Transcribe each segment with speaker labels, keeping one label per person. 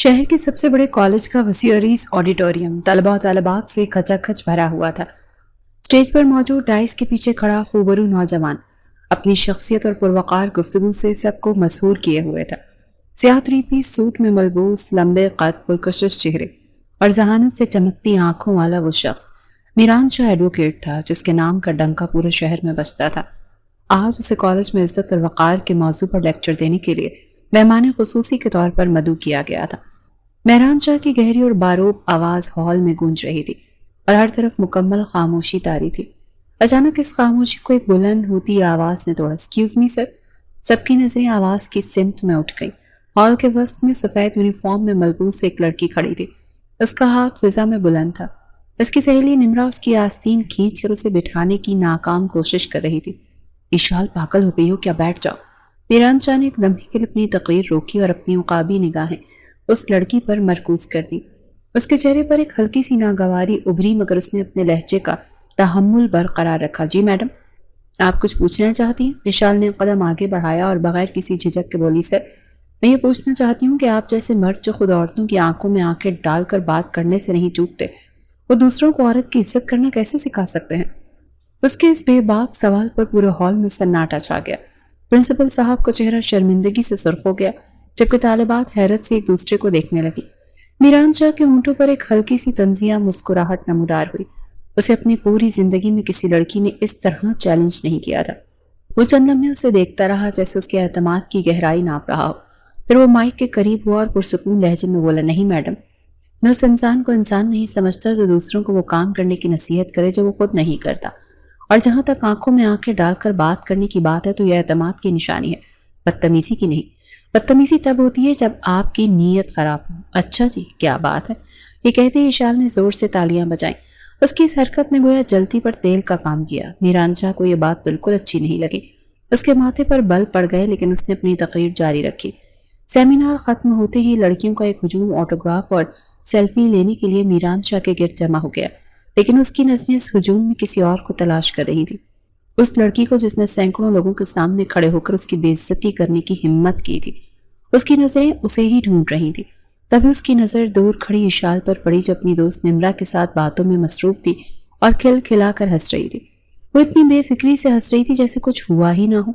Speaker 1: شہر کے سب سے بڑے کالج کا وسیع عریض آڈیٹوریم طلباء و طالبات سے کھچا کھچ بھرا ہوا تھا۔ اسٹیج پر موجود ڈائس کے پیچھے کھڑا خوبرو نوجوان اپنی شخصیت اور پروقار گفتگو سے سب کو مسحور کیے ہوئے تھا۔ سیاہ تھری پیس سوٹ میں ملبوس، لمبے قد، پرکشش چہرے اور ذہانت سے چمکتی آنکھوں والا وہ شخص میران شاہ ایڈوکیٹ تھا، جس کے نام کا ڈنکا پورے شہر میں بجتا تھا۔ آج اسے کالج میں عزت اور وقار کے موضوع پر لیکچر دینے کے لیے مہمان خصوصی کے طور پر مدعو کیا گیا تھا۔ میران شاہ کی گہری اور باروب آواز ہال میں گونج رہی تھی اور ہر طرف مکمل خاموشی طاری تھی۔ اچانک اس خاموشی کو ایک بلند ہوتی آواز نے توڑا۔ ایکسکیوز می سر۔ سب کی نظریں آواز کی سمت میں اٹھ گئیں۔ ہال کے وسط میں سفید یونیفارم میں ملبوس ایک لڑکی کھڑی تھی۔ اس کا ہاتھ فضا میں بلند تھا۔ اس کی سہیلی نمرا اس کی آستین کھینچ کر اسے بٹھانے کی ناکام کوشش کر رہی تھی۔ ایشال، پاگل ہو گئی ہو کیا؟ بیٹھ جاؤ۔ میران شاہ نے ایک لمحے کے لیے اپنی تقریر روکی اور اپنی عقابی نگاہیں اس لڑکی پر مرکوز کر دی۔ اس کے چہرے پر ایک ہلکی سی ناگواری ابھری، مگر اس نے اپنے لہجے کا تحمل برقرار رکھا۔ جی میڈم، آپ کچھ پوچھنا چاہتی ہیں؟ ایشال نے قدم آگے بڑھایا اور بغیر کسی جھجک کے بولی، سر میں یہ پوچھنا چاہتی ہوں کہ آپ جیسے مرد جو خود عورتوں کی آنکھوں میں آنکھیں ڈال کر بات کرنے سے نہیں چوکتے، وہ دوسروں کو عورت کی عزت کرنا کیسے سکھا سکتے ہیں؟ اس کے اس بے باک سوال پر پورے ہال میں سناٹا چھا گیا۔ پرنسپل صاحب کا چہرہ شرمندگی سے سرخ ہو گیا، جبکہ طالبات حیرت سے ایک دوسرے کو دیکھنے لگی۔ میران شاہ کے ہونٹوں پر ایک ہلکی سی طنزیہ مسکراہٹ نمودار ہوئی۔ اسے اپنی پوری زندگی میں کسی لڑکی نے اس طرح چیلنج نہیں کیا تھا۔ وہ چند لمحے اسے دیکھتا رہا، جیسے اس کے اعتماد کی گہرائی ناپ رہا ہو۔ پھر وہ مائک کے قریب ہوا اور پرسکون لہجے میں بولا، نہیں میڈم، میں اس انسان کو انسان نہیں سمجھتا جو دوسروں کو وہ کام کرنے کی نصیحت کرے جو وہ خود نہیں کرتا۔ اور جہاں تک آنکھوں میں آنکھیں ڈال کر بات کرنے کی بات ہے تو یہ اعتماد کی نشانی ہے، بدتمیزی کی نہیں۔ بدتمیزی تب ہوتی ہے جب آپ کی نیت خراب ہو۔ اچھا جی، کیا بات ہے؟ یہ کہتے ہی ایشال نے زور سے تالیاں بجائیں۔ اس کی اس حرکت نے گویا جلتی پر تیل کا کام کیا۔ میران شاہ کو یہ بات بالکل اچھی نہیں لگی۔ اس کے ماتھے پر بل پڑ گئے، لیکن اس نے اپنی تقریر جاری رکھی۔ سیمینار ختم ہوتے ہی لڑکیوں کا ایک ہجوم آٹوگراف اور سیلفی لینے کے لیے میران شاہ کے گرد جمع ہو گیا، لیکن اس کی نظریں اس ہجوم میں کسی اور کو تلاش کر رہی تھی، اس لڑکی کو جس نے سینکڑوں لوگوں کے سامنے کھڑے ہو کر اس کی بے عزتی کرنے کی ہمت کی تھی۔ اس کی نظریں اسے ہی ڈھونڈ رہی تھی۔ تبھی اس کی نظر دور کھڑی ایشال پر پڑی، جو اپنی دوست نمرا کے ساتھ باتوں میں مصروف تھی اور کھل کھلا کر ہنس رہی تھی۔ وہ اتنی بے فکری سے ہنس رہی تھی جیسے کچھ ہوا ہی نہ ہو۔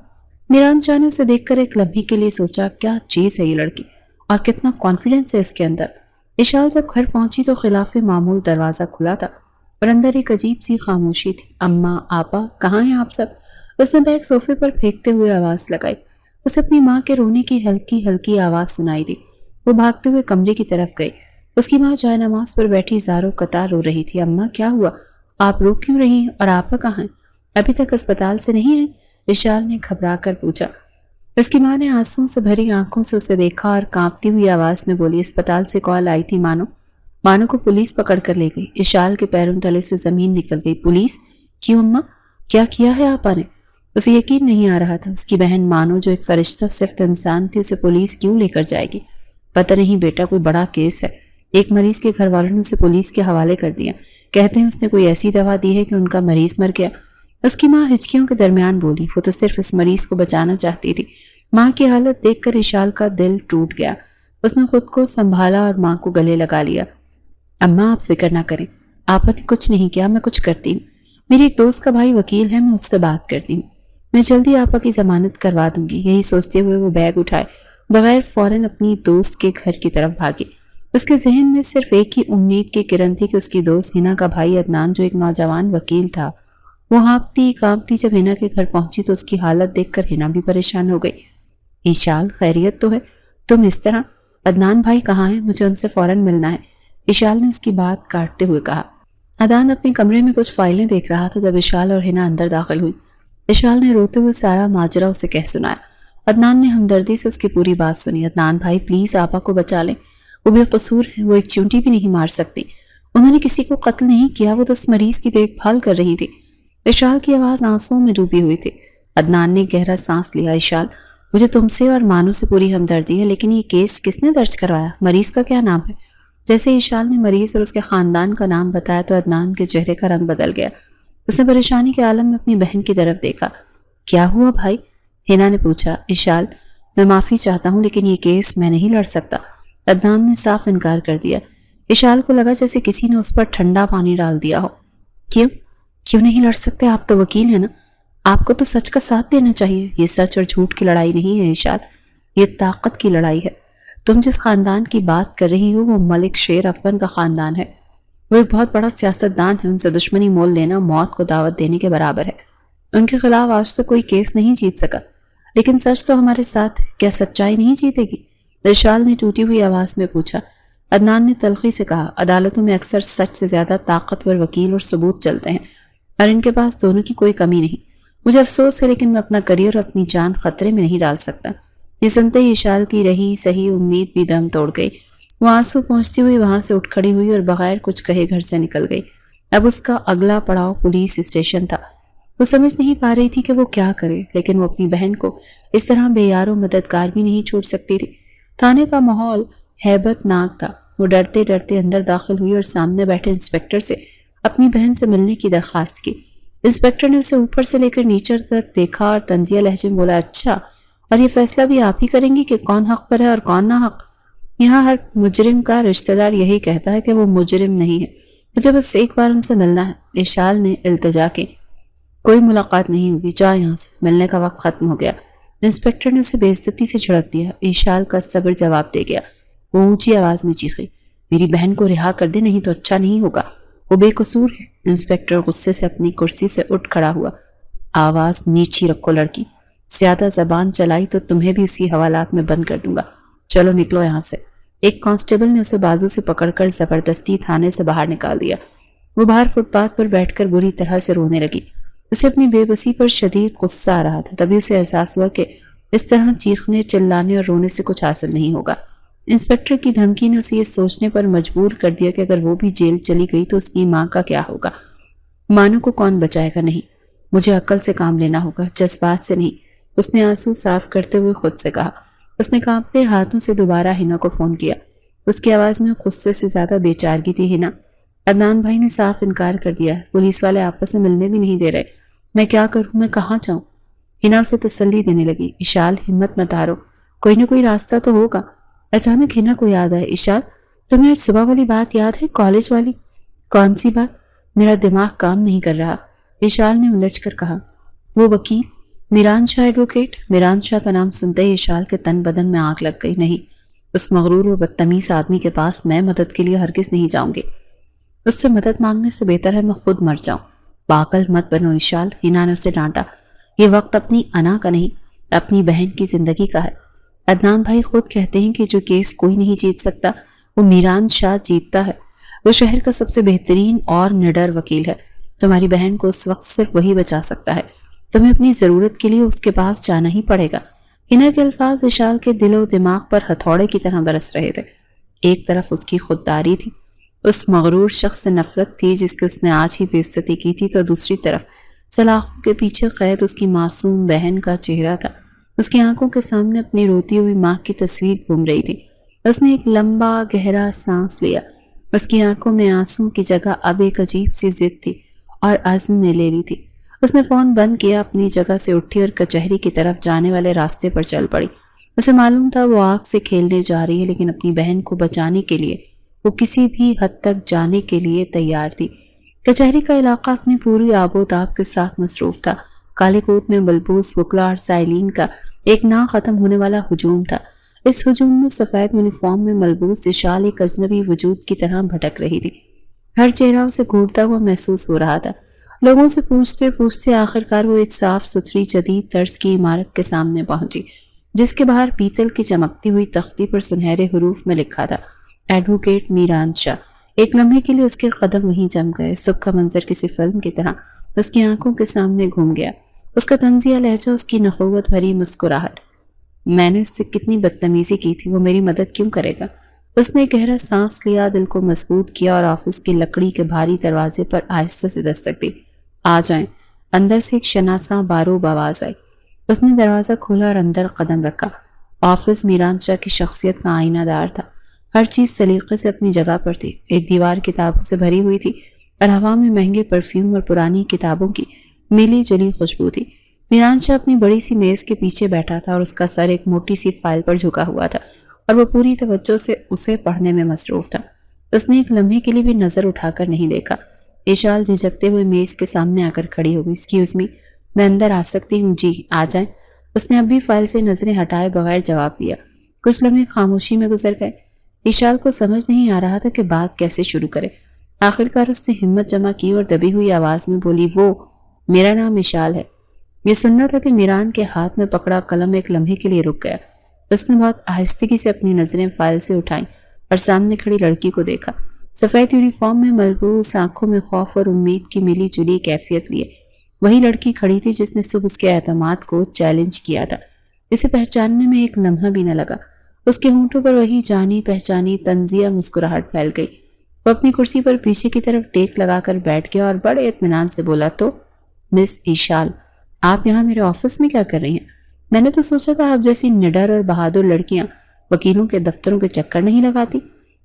Speaker 1: میران شاہ نے اسے دیکھ کر ایک لمحے کے لیے سوچا، کیا چیز ہے یہ لڑکی اور کتنا کانفیڈنس ہے اس کے اندر۔ ایشال جب گھر پہنچی تو خلاف معمول دروازہ کھلا تھا اور اندر ایک عجیب سی خاموشی تھی۔ اماں، آپا، کہاں ہیں آپ سب؟ اس نے بیگ صوفے پر پھینکتے ہوئے آواز لگائی۔ اسے اپنی ماں کے رونے کی ہلکی ہلکی آواز سنائی دی۔ وہ بھاگتے ہوئے کمرے کی طرف گئی۔ اس کی ماں جائے نماز پر بیٹھی زاروں قطار رو رہی تھی۔ اماں، کیا ہوا؟ آپ رو کیوں رہی ہیں؟ اور آپا کہاں ہیں؟ ابھی تک اسپتال سے نہیں ہیں؟ ایشال نے گھبرا کر پوچھا۔ اس کی ماں نے آنسوں سے بھری آنکھوں سے اسے دیکھا اور کانپتی ہوئی آواز میں بولی، اسپتال سے کال آئی تھی مانو کو پولیس پکڑ کر لے گئی۔ ایشال کے پیروں تلے سے زمین نکل گئی۔ پولیس؟ کیوں اماں؟ کیا کیا ہے آپا نے؟ اسے یقین نہیں آ رہا تھا۔ اس کی بہن مانو جو ایک فرشتہ صفت انسان تھی، اسے پولیس کیوں لے کر جائے گی؟ پتہ نہیں بیٹا، کوئی بڑا کیس ہے۔ ایک مریض کے گھر والوں نے اسے پولیس کے حوالے کر دیا، کہتے ہیں اس نے کوئی ایسی دوا دی ہے کہ ان کا مریض مر گیا۔ اس کی ماں ہچکیوں کے درمیان بولی، وہ تو صرف اس مریض کو بچانا چاہتی تھی۔ ماں کی حالت دیکھ کر ایشال کا دل ٹوٹ گیا۔ اس نے خود کو سنبھالا اور ماں کو گلے لگا لیا۔ اماں، آپ فکر نہ کریں، آپا نے کچھ نہیں کیا، میں کچھ کرتی ہوں۔ میری ایک دوست کا بھائی وکیل ہے، میں اس سے بات کرتی ہوں، میں جلدی آپا کی ضمانت کروا دوں گی۔ یہی سوچتے ہوئے وہ بیگ اٹھائے بغیر فوراً اپنی دوست کے گھر کی طرف بھاگی۔ اس کے ذہن میں صرف ایک ہی امید کی کرن تھی کہ اس کی دوست ہنا کا بھائی عدنان، جو ایک نوجوان وکیل تھا۔ وہ ہانپتی کانپتی جب ہنا کے گھر پہنچی تو اس کی حالت دیکھ کر ہنا بھی پریشان ہو گئی۔ ایشال، خیریت تو ہے؟ تم اس طرح؟ عدنان بھائی کہاں ہیں؟ مجھے ان سے فوراً ملنا ہے، ایشال نے اس کی بات کاٹتے ہوئے کہا۔ عدنان اپنے کمرے میں کچھ فائلیں دیکھ رہا تھا جب ایشال اور ہنا اندر داخل ہوئی۔ ایشال نے روتے ہوئے سارا ماجرا اسے کہہ سنایا۔ عدنان نے ہمدردی سے اس کی پوری بات سنی۔ عدنان بھائی پلیز آپا کو بچا لیں، وہ بے قصور ہے، وہ ایک چونٹی بھی نہیں مار سکتی، انہوں نے کسی کو قتل نہیں کیا، وہ تو اس مریض کی دیکھ بھال کر رہی تھی۔ ایشال کی آواز آنسوں میں ڈوبی ہوئی تھی۔ عدنان نے گہرا سانس لیا۔ ایشال، مجھے تم سے اور مانو سے پوری ہمدردی ہے، لیکن یہ کیس کس نے درج کروایا؟ مریض کا کیا نام ہے؟ جیسے ایشال نے مریض اور اس کے خاندان کا نام بتایا تو عدنان کے چہرے کا رنگ بدل گیا۔ اس نے پریشانی کے عالم میں اپنی بہن کی طرف دیکھا۔ کیا ہوا بھائی؟ ہنا نے پوچھا۔ ایشال، میں معافی چاہتا ہوں لیکن یہ کیس میں نہیں لڑ سکتا، عدنان نے صاف انکار کر دیا۔ اشال کو لگا جیسے کسی نے اس پر ٹھنڈا پانی ڈال دیا ہو۔ کیوں نہیں لڑ سکتے؟ آپ تو وکیل ہیں نا، آپ کو تو سچ کا ساتھ دینا چاہیے۔ یہ سچ اور جھوٹ کی لڑائی نہیں ہے اشال، یہ طاقت کی لڑائی ہے۔ تم جس خاندان کی بات کر رہی ہو وہ ملک شیر افغان کا خاندان ہے۔ وہ ایک بہت بڑا سیاستدان ہے، ان سے دشمنی مول لینا موت کو دعوت دینے کے برابر ہے۔ ان کے خلاف آج تک کوئی کیس نہیں جیت سکا، لیکن سچ تو ہمارے ساتھ ہے، کیا سچائی نہیں جیتے گی؟ اشال نے ٹوٹی ہوئی آواز میں پوچھا۔ عدنان نے تلخی سے کہا، عدالتوں میں اکثر سچ سے زیادہ طاقتور وکیل اور ثبوت چلتے ہیں، اور ان کے پاس دونوں کی کوئی کمی نہیں۔ مجھے افسوس ہے لیکن میں اپنا کریئر اور اپنی جان خطرے میں نہیں ڈال سکتا۔ یہ سنتے ہی اشال کی رہی صحیح امید بھی دم توڑ گئی۔ وہ آنسو پہنچتی ہوئی وہاں سے اٹھ کھڑی ہوئی اور بغیر کچھ کہے گھر سے نکل گئی۔ اب اس کا اگلا پڑاؤ پولیس اسٹیشن تھا۔ وہ سمجھ نہیں پا رہی تھی کہ وہ کیا کرے، لیکن وہ اپنی بہن کو اس طرح بے یار و مددگار بھی نہیں چھوڑ سکتی تھی۔ تھانے کا ماحول ہیبت ناک تھا۔ وہ ڈرتے ڈرتے اندر داخل ہوئی اور سامنے بیٹھے انسپکٹر سے اپنی بہن سے ملنے کی درخواست کی۔ انسپکٹر نے اسے اوپر سے لے کر نیچے تک دیکھا اور طنزیہ لہجے میں بولا، اچھا، اور یہ فیصلہ بھی آپ ہی کریں گی کہ کون حق پر ہے اور کون نہ حق؟ یہاں ہر مجرم کا رشتہ دار یہی کہتا ہے کہ وہ مجرم نہیں ہے۔ مجھے بس ایک بار ان سے ملنا ہے۔ اشال نے التجا کی۔ کوئی ملاقات نہیں ہوگی، جا یہاں سے، ملنے کا وقت ختم ہو گیا۔ انسپکٹر نے اسے بے عزتی سے جھڑک دیا۔ اشال کا صبر جواب دے گیا۔ وہ اونچی آواز میں چیخی، میری بہن کو رہا کر دے، نہیں تو اچھا نہیں ہوگا، وہ بے قصور ہے۔ انسپکٹر غصے سے اپنی کرسی سے اٹھ کھڑا ہوا۔ آواز نیچی رکھو لڑکی، زیادہ زبان چلائی تو تمہیں بھی اسی حوالات میں بند کر دوں گا، چلو نکلو یہاں سے۔ ایک کانسٹیبل نے اسے بازو سے پکڑ کر زبردستی تھانے سے باہر نکال دیا۔ وہ باہر فٹ پاتھ پر بیٹھ کر بری طرح سے رونے لگی۔ اسے اپنی بے بسی پر شدید غصہ آ رہا تھا۔ تبھی اسے احساس ہوا کہ اس طرح چیخنے، چلانے اور رونے سے کچھ حاصل نہیں ہوگا۔ انسپکٹر کی دھمکی نے اسے یہ سوچنے پر مجبور کر دیا کہ اگر وہ بھی جیل چلی گئی تو اس کی ماں کا کیا ہوگا؟ مانو کو کون بچائے گا؟ نہیں، مجھے عقل سے کام لینا ہوگا، جذبات سے نہیں۔ اس نے آنسو صاف کرتے ہوئے خود سے کہا۔ اس نے کانپتے ہاتھوں سے دوبارہ ہنا کو فون کیا۔ اس کی آواز میں غصے سے زیادہ بے چارگی تھی۔ ہنا، عدنان بھائی نے صاف انکار کر دیا، پولیس والے آپس سے ملنے بھی نہیں دے رہے، میں کیا کروں، میں کہاں جاؤں؟ ہنا اسے تسلی دینے لگی۔ اشال، ہمت مت ہارو، کوئی نہ کوئی راستہ تو ہوگا۔ اچانک ہنا کو یاد آیا، اشال، تمہیں آج صبح والی بات یاد ہے، کالج والی؟ کون سی بات؟ میرا دماغ کام نہیں کر رہا، اشال نے الجھ کر کہا۔ وہ وکیل میران شاہ ایڈوکیٹ؟ میران شاہ کا نام سنتے ہی اشال کے تن بدن میں آگ لگ گئی۔ نہیں، اس مغرور اور بدتمیز آدمی کے پاس میں مدد کے لیے ہرگز نہیں جاؤں گی۔ اس سے مدد مانگنے سے بہتر ہے میں خود مر جاؤں۔ پاگل مت بنو اشال، ہنا نے اسے ڈانٹا۔ یہ وقت اپنی انا کا نہیں، اپنی بہن کی زندگی کا ہے۔ عدنان بھائی خود کہتے ہیں کہ جو کیس کوئی نہیں جیت سکتا وہ میران شاہ جیتتا ہے۔ وہ شہر کا سب سے بہترین اور نڈر وکیل ہے۔ تمہاری بہن کو اس وقت صرف وہی بچا سکتا ہے۔ تمہیں اپنی ضرورت کے لیے اس کے پاس جانا ہی پڑے گا۔ ہنا کے الفاظ اشال کے دل و دماغ پر ہتھوڑے کی طرح برس رہے تھے۔ ایک طرف اس کی خودداری تھی، اس مغرور شخص سے نفرت تھی جس کی اس نے آج ہی بے عزتی کی تھی، تو دوسری طرف سلاخوں کے پیچھے قید اس کی معصوم بہن کا چہرہ تھا۔ اس کی آنکھوں کے سامنے اپنی روتی ہوئی ماں کی تصویر گھوم رہی تھی۔ اس نے ایک لمبا گہرا سانس لیا۔ اس کی آنکھوں میں آنسوں کی جگہ اب ایک عجیب سی ضد تھی اور عزم نے لے لی تھی۔ اس نے فون بند کیا، اپنی جگہ سے اٹھی اور کچہری کی طرف جانے والے راستے پر چل پڑی۔ اسے معلوم تھا وہ آگ سے کھیلنے جا رہی ہے، لیکن اپنی بہن کو بچانے کے لیے وہ کسی بھی حد تک جانے کے لیے تیار تھی۔ کچہری کا علاقہ اپنی پوری آب و تاب کے ساتھ مصروف تھا۔ کالے کوٹ میں ملبوس وکلا اور سائلین کا ایک نہ ختم ہونے والا ہجوم تھا۔ اس ہجوم میں سفید یونیفارم میں ملبوس اشال ایک اجنبی وجود کی طرح بھٹک رہی تھی۔ ہر چہرہ اسے گھورتا ہوا محسوس ہو رہا تھا۔ لوگوں سے پوچھتے پوچھتے آخرکار وہ ایک صاف ستھری جدید طرز کی عمارت کے سامنے پہنچی، جس کے باہر پیتل کی چمکتی ہوئی تختی پر سنہرے حروف میں لکھا تھا، ایڈوکیٹ میران شاہ۔ ایک لمحے کے لیے اس کے قدم وہیں جم گئے۔ صبح کا منظر کسی فلم کی طرح اس کی آنکھوں کے سامنے گھوم گیا۔ اس کا طنزیہ لہجہ، اس کی نخوت بھری مسکراہٹ۔ میں نے اس سے کتنی بدتمیزی کی تھی، وہ میری مدد کیوں کرے گا؟ اس نے گہرا سانس لیا، دل کو مضبوط کیا اور آفس کی لکڑی کے بھاری دروازے پر آہستہ سے دستک دی۔ آ جائیں۔ اندر سے ایک شناساں باروب آواز آئی۔ اس نے دروازہ کھولا اور اندر قدم رکھا۔ آفس میران شاہ کی شخصیت کا آئینہ دار تھا۔ ہر چیز سلیقے سے اپنی جگہ پر تھی۔ ایک دیوار کتابوں سے بھری ہوئی تھی اور ہوا میں مہنگے پرفیوم اور پرانی کتابوں کی ملی جلی خوشبو تھی۔ میران شاہ اپنی بڑی سی میز کے پیچھے بیٹھا تھا اور اس کا سر ایک موٹی سی فائل پر جھکا ہوا تھا۔ اور وہ پوری توجہ سے اسے پڑھنے میں مصروف تھا۔ اس نے ایک لمحے کے لیے بھی نظر اٹھا کر نہیں دیکھا۔ ایشال جھجکتے ہوئے میز کے سامنے آ کر کھڑی ہو گئی۔ ایکسکیوز می، میں اندر آ سکتی ہوں؟ جی آ جائیں۔ اس نے اب بھی فائل سے نظریں ہٹائے بغیر جواب دیا۔ کچھ لمحے خاموشی میں گزر گئے۔ ایشال کو سمجھ نہیں آ رہا تھا کہ بات کیسے شروع کرے۔ آخرکار اس نے ہمت جمع کی اور دبی ہوئی آواز میں بولی، وہ میرا نام ایشال ہے۔ یہ سننا تھا کہ میران کے ہاتھ میں پکڑا قلم ایک لمحے کے لیے رک گیا۔ اس نے بہت آہستگی سے اپنی نظریں فائل سے اٹھائیں اور سامنے کھڑی لڑکی کو دیکھا۔ سفید یونیفارم میں ملبوس، آنکھوں میں خوف اور امید کی ملی جلی کیفیت لیے وہی لڑکی کھڑی تھی جس نے صبح اس کے اعتماد کو چیلنج کیا تھا۔ اسے پہچاننے میں ایک لمحہ بھی نہ لگا۔ اس کے ہونٹوں پر وہی جانی پہچانی طنزیہ مسکراہٹ پھیل گئی۔ وہ اپنی کرسی پر پیچھے کی طرف ٹیک لگا کر بیٹھ گیا اور بڑے اطمینان سے بولا، تو مس ایشال، آپ یہاں میرے آفس میں کیا کر رہی ہیں؟ میں نے تو سوچا تھا آپ جیسی نڈر اور بہادر لڑکیاں وکیلوں کے دفتروں کے چکر نہیں لگاتی۔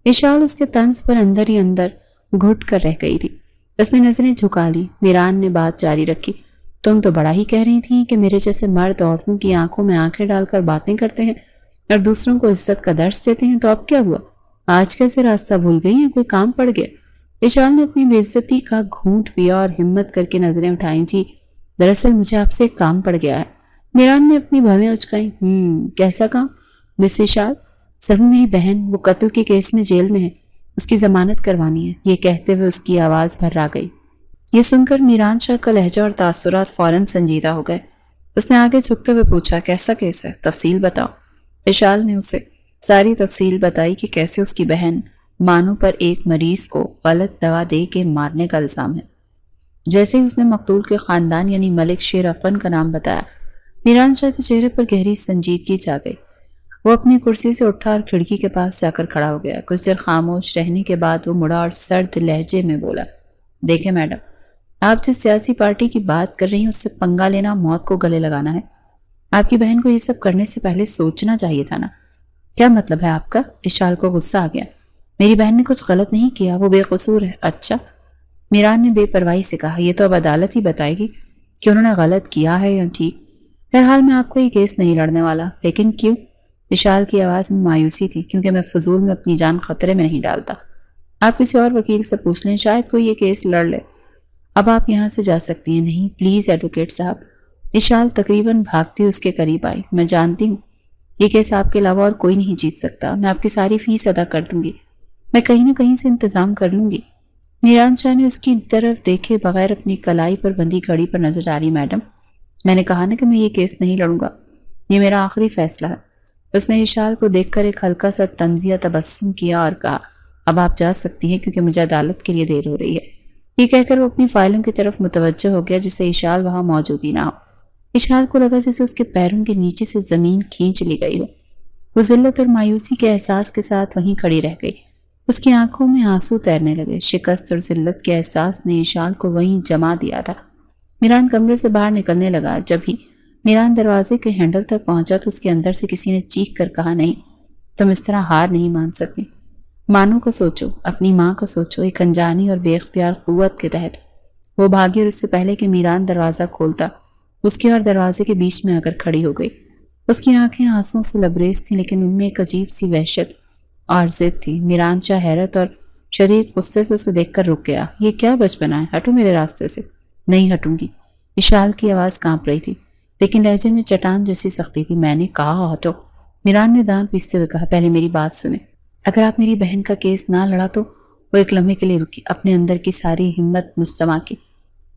Speaker 1: ایشال اس کے طنز پر اندر ہی اندر گھٹ کر رہ گئی تھی۔ اس نے نظریں جھکا لی۔ میران نے بات جاری رکھی، تم تو بڑا ہی کہہ رہی تھیں کہ میرے جیسے مرد عورتوں کی آنکھوں میں آنکھیں ڈال کر باتیں کرتے ہیں اور دوسروں کو عزت کا درس دیتے ہیں، تو اب کیا ہوا؟ آج کیسے راستہ بھول گئی ہیں؟ کوئی کام پڑ گیا؟ ایشال نے اپنی بے عزتی کا گھونٹ پیا اور ہمت کر کے نظریں اٹھائیں۔ جی دراصل مجھے آپ سے ایک کام پڑ گیا ہے۔ میران نے اپنی بھویں اچکائیں۔ کیسا کام؟ مس ایشال، سر میری بہن وہ قتل کے کیس میں جیل میں ہے، اس کی ضمانت کروانی ہے۔ یہ کہتے ہوئے اس کی آواز بھرا گئی۔ یہ سن کر میران شاہ کا لہجہ اور تاثرات فوراً سنجیدہ ہو گئے۔ اس نے آگے جھکتے ہوئے پوچھا، کیسا کیس ہے؟ تفصیل بتاؤ۔ ایشال نے اسے ساری تفصیل بتائی کہ کیسے اس کی بہن مانو پر ایک مریض کو غلط دوا دے کے مارنے کا الزام ہے۔ جیسے ہی اس نے مقتول کے خاندان یعنی ملک شیر افغان کا نام بتایا، میران شاہ کے چہرے پر گہری سنجیدگی چھا گئی۔ وہ اپنی کرسی سے اٹھا اور کھڑکی کے پاس جا کر کھڑا ہو گیا۔ کچھ دیر خاموش رہنے کے بعد وہ مڑا اور سرد لہجے میں بولا، دیکھیں میڈم، آپ جس سیاسی پارٹی کی بات کر رہی ہیں اس سے پنگا لینا موت کو گلے لگانا ہے۔ آپ کی بہن کو یہ سب کرنے سے پہلے سوچنا چاہیے تھا نا۔ کیا مطلب ہے آپ کا؟ ایشال کو غصہ آ گیا۔ میری بہن نے کچھ غلط نہیں کیا، وہ بے قصور ہے۔ اچھا، میران نے بے پرواہی سے کہا، یہ تو اب عدالت ہی بتائے گی کہ انہوں نے غلط کیا ہے یا ٹھیک۔ بہرحال میں آپ کو یہ کیس نہیں لڑنے والا۔ لیکن کیوں؟ ایشال کی آواز میں مایوسی تھی۔ کیونکہ میں فضول میں اپنی جان خطرے میں نہیں ڈالتا۔ آپ کسی اور وکیل سے پوچھ لیں، شاید کوئی یہ کیس لڑ لے۔ اب آپ یہاں سے جا سکتی ہیں۔ نہیں پلیز ایڈوکیٹ صاحب۔ ایشال تقریباً بھاگتی اس کے قریب آئی۔ میں جانتی ہوں یہ کیس آپ کے علاوہ اور کوئی نہیں جیت سکتا۔ میں آپ کی ساری فیس ادا کر دوں گی۔ میں کہیں نہ کہیں سے انتظام کر لوں گی۔ میران شاہ نے اس کی طرف دیکھے بغیر اپنی کلائی پر بندھی گھڑی پر نظر ڈالی۔ میڈم، میں نے کہا نا کہ میں یہ کیس نہیں لڑوں گا۔ یہ میرا آخری فیصلہ ہے۔ اس نے ایشال کو دیکھ کر ایک ہلکا سا طنزیہ تبسم کیا اور کہا، اب آپ جا سکتی ہیں کیونکہ مجھے عدالت کے لیے دیر ہو رہی ہے۔ یہ کہہ کر وہ اپنی فائلوں کی طرف متوجہ ہو گیا جسے ایشال وہاں موجود ہی نہ ہو۔ ایشال کو لگا جیسے اس کے پیروں کے نیچے سے زمین کھینچ لی گئی ہو۔ وہ ذلت اور مایوسی کے احساس کے ساتھ وہیں کھڑی رہ گئی۔ اس کی آنکھوں میں آنسو تیرنے لگے۔ شکست اور ذلت کے احساس نے ایشال کو وہیں جما دیا تھا۔ میران کمرے سے باہر نکلنے لگا۔ جب ہی میران دروازے کے ہینڈل تک پہنچا تو اس کے اندر سے کسی نے چیخ کر کہا، نہیں، تم اس طرح ہار نہیں مان سکتی۔ مانو کا سوچو، اپنی ماں کا سوچو۔ ایک انجانی اور بے اختیار قوت کے تحت وہ بھاگی اور اس سے پہلے کہ میران دروازہ کھولتا اس کے اور دروازے کے بیچ میں آ کر کھڑی ہو گئی۔ اس کی آنکھیں آنسوں سے لبریز تھیں لیکن ان میں ایک عجیب سی وحشت اور ضد تھی۔ میران شاہ حیرت اور شدید غصے سے اسے دیکھ کر رک گیا۔ یہ کیا بچپنا ہے؟ ہٹو میرے راستے سے۔ نہیں ہٹوں گی۔ ایشال کی آواز کانپ رہی تھی لیکن لہجے میں چٹان جیسی سختی تھی۔ میں نے کہا ہٹو۔ میران نے دان پیستے ہوئے کہا، پہلے میری بات سنیں۔ اگر آپ میری بہن کا کیس نہ لڑا تو وہ ایک لمحے کے لیے رکی، اپنے اندر کی ساری ہمت مجتمع کی۔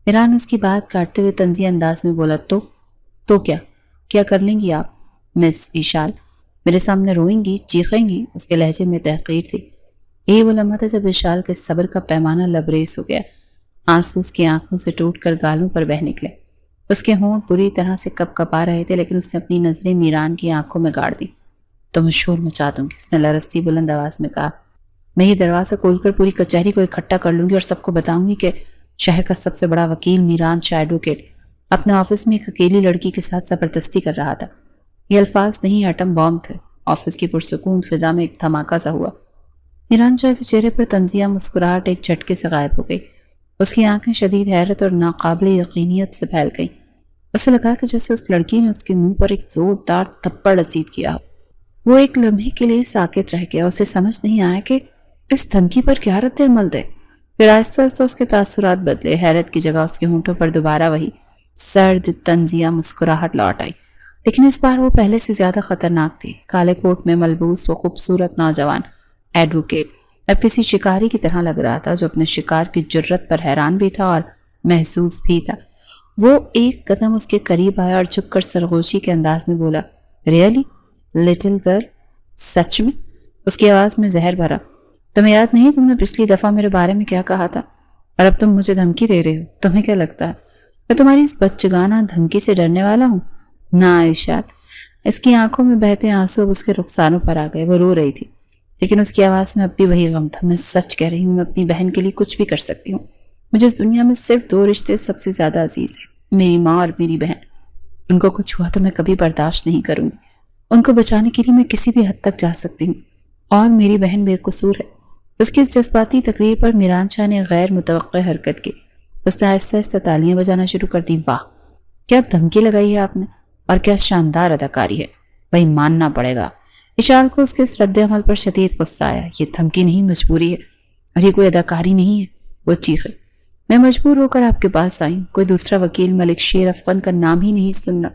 Speaker 1: میران اس کی بات کاٹتے ہوئے طنزیہ انداز میں بولا، تو کیا کر لیں گی آپ مس ایشال؟ میرے سامنے روئیں گی، چیخیں گی؟ اس کے لہجے میں تحقیر تھی۔ یہی وہ لمحہ تھا جب ایشال کے صبر کا پیمانہ لبریز ہو گیا۔ آنسو اس کی آنکھوں سے ٹوٹ کر گالوں پر بہہ نکلے۔ اس کے ہونٹ بری طرح سے کپ کپا رہے تھے لیکن اس نے اپنی نظریں میران کی آنکھوں میں گاڑ دی۔ تو میں شور مچا دوں گی، اس نے لرزتی بلند آواز میں کہا۔ میں یہ دروازہ کھول کر پوری کچہری کو اکٹھا کر لوں گی اور سب کو بتاؤں گی کہ شہر کا سب سے بڑا وکیل میران شاہ ایڈوکیٹ اپنے آفس میں ایک اکیلی لڑکی کے ساتھ زبردستی کر رہا تھا۔ یہ الفاظ نہیں، ایٹم بم تھے۔ آفس کی پرسکون فضا میں ایک دھماکہ سا ہوا۔ میران شاہ کے چہرے پر طنزیہ مسکراہٹ ایک جھٹکے سے غائب ہو گئی۔ اس کی آنکھیں شدید حیرت اور ناقابل یقینیت سے پھیل گئیں۔ اسے لگا کہ جیسے اس لڑکی نے اس کے منہ پر ایک زوردار تھپڑ رسید کیا ہو۔ وہ ایک لمحے کے لیے ساکت رہ گیا. اسے سمجھ نہیں آیا کہ اس دھمکی پر کیا رد عمل دے. پھر آہستہ آہستہ اس کے تاثرات بدلے. حیرت کی جگہ اس کے ہونٹوں پر دوبارہ وہی سرد طنزیہ مسکراہٹ لوٹ آئی، لیکن اس بار وہ پہلے سے زیادہ خطرناک تھی. کالے کوٹ میں ملبوس وہ خوبصورت نوجوان ایڈوکیٹ اب کسی شکاری کی طرح لگ رہا تھا، جو اپنے شکار کی جرت پر حیران بھی تھا اور محسوس بھی تھا. وہ ایک قدم اس کے قریب آیا اور چھپ کر سرگوشی کے انداز میں بولا، ریئلی لٹل گرل، سچ میں؟ اس کی آواز میں زہر بھرا. تمہیں یاد نہیں تم نے پچھلی دفعہ میرے بارے میں کیا کہا تھا؟ اور اب تم مجھے دھمکی دے رہے ہو. تمہیں کیا لگتا ہے میں تمہاری اس بچگانہ دھمکی سے ڈرنے والا ہوں؟ نہ عائشہ. اس کی آنکھوں میں بہتے آنسو اب اس کے رخساروں پر آ گئے. وہ رو رہی تھی لیکن اس کی آواز میں اب بھی وہی غم تھا. میں سچ کہہ رہی ہوں، میں اپنی بہن کے لیے کچھ بھی کر سکتی ہوں. مجھے اس دنیا میں صرف 2 رشتے سب سے زیادہ عزیز ہیں، میری ماں اور میری بہن. ان کو کچھ ہوا تو میں کبھی برداشت نہیں کروں گی. ان کو بچانے کے لیے میں کسی بھی حد تک جا سکتی ہوں، اور میری بہن بے قصور ہے. اس کی اس جذباتی تقریر پر میران شاہ نے غیر متوقع حرکت کی. اس نے آہستہ آہستہ تالیاں بجانا شروع کر دی. واہ، کیا دھمکی لگائی ہے آپ نے، اور کیا شاندار اداکاری ہے. وہی ماننا پڑے گا. اشال کو اس کے اس رد عمل پر شدید غصہ آیا. یہ دھمکی نہیں، مجبوری ہے، اور یہ کوئی اداکاری نہیں ہے. وہ چیخے، میں مجبور ہو کر آپ کے پاس آئی. کوئی دوسرا وکیل ملک شیر افغان کا نام ہی نہیں سننا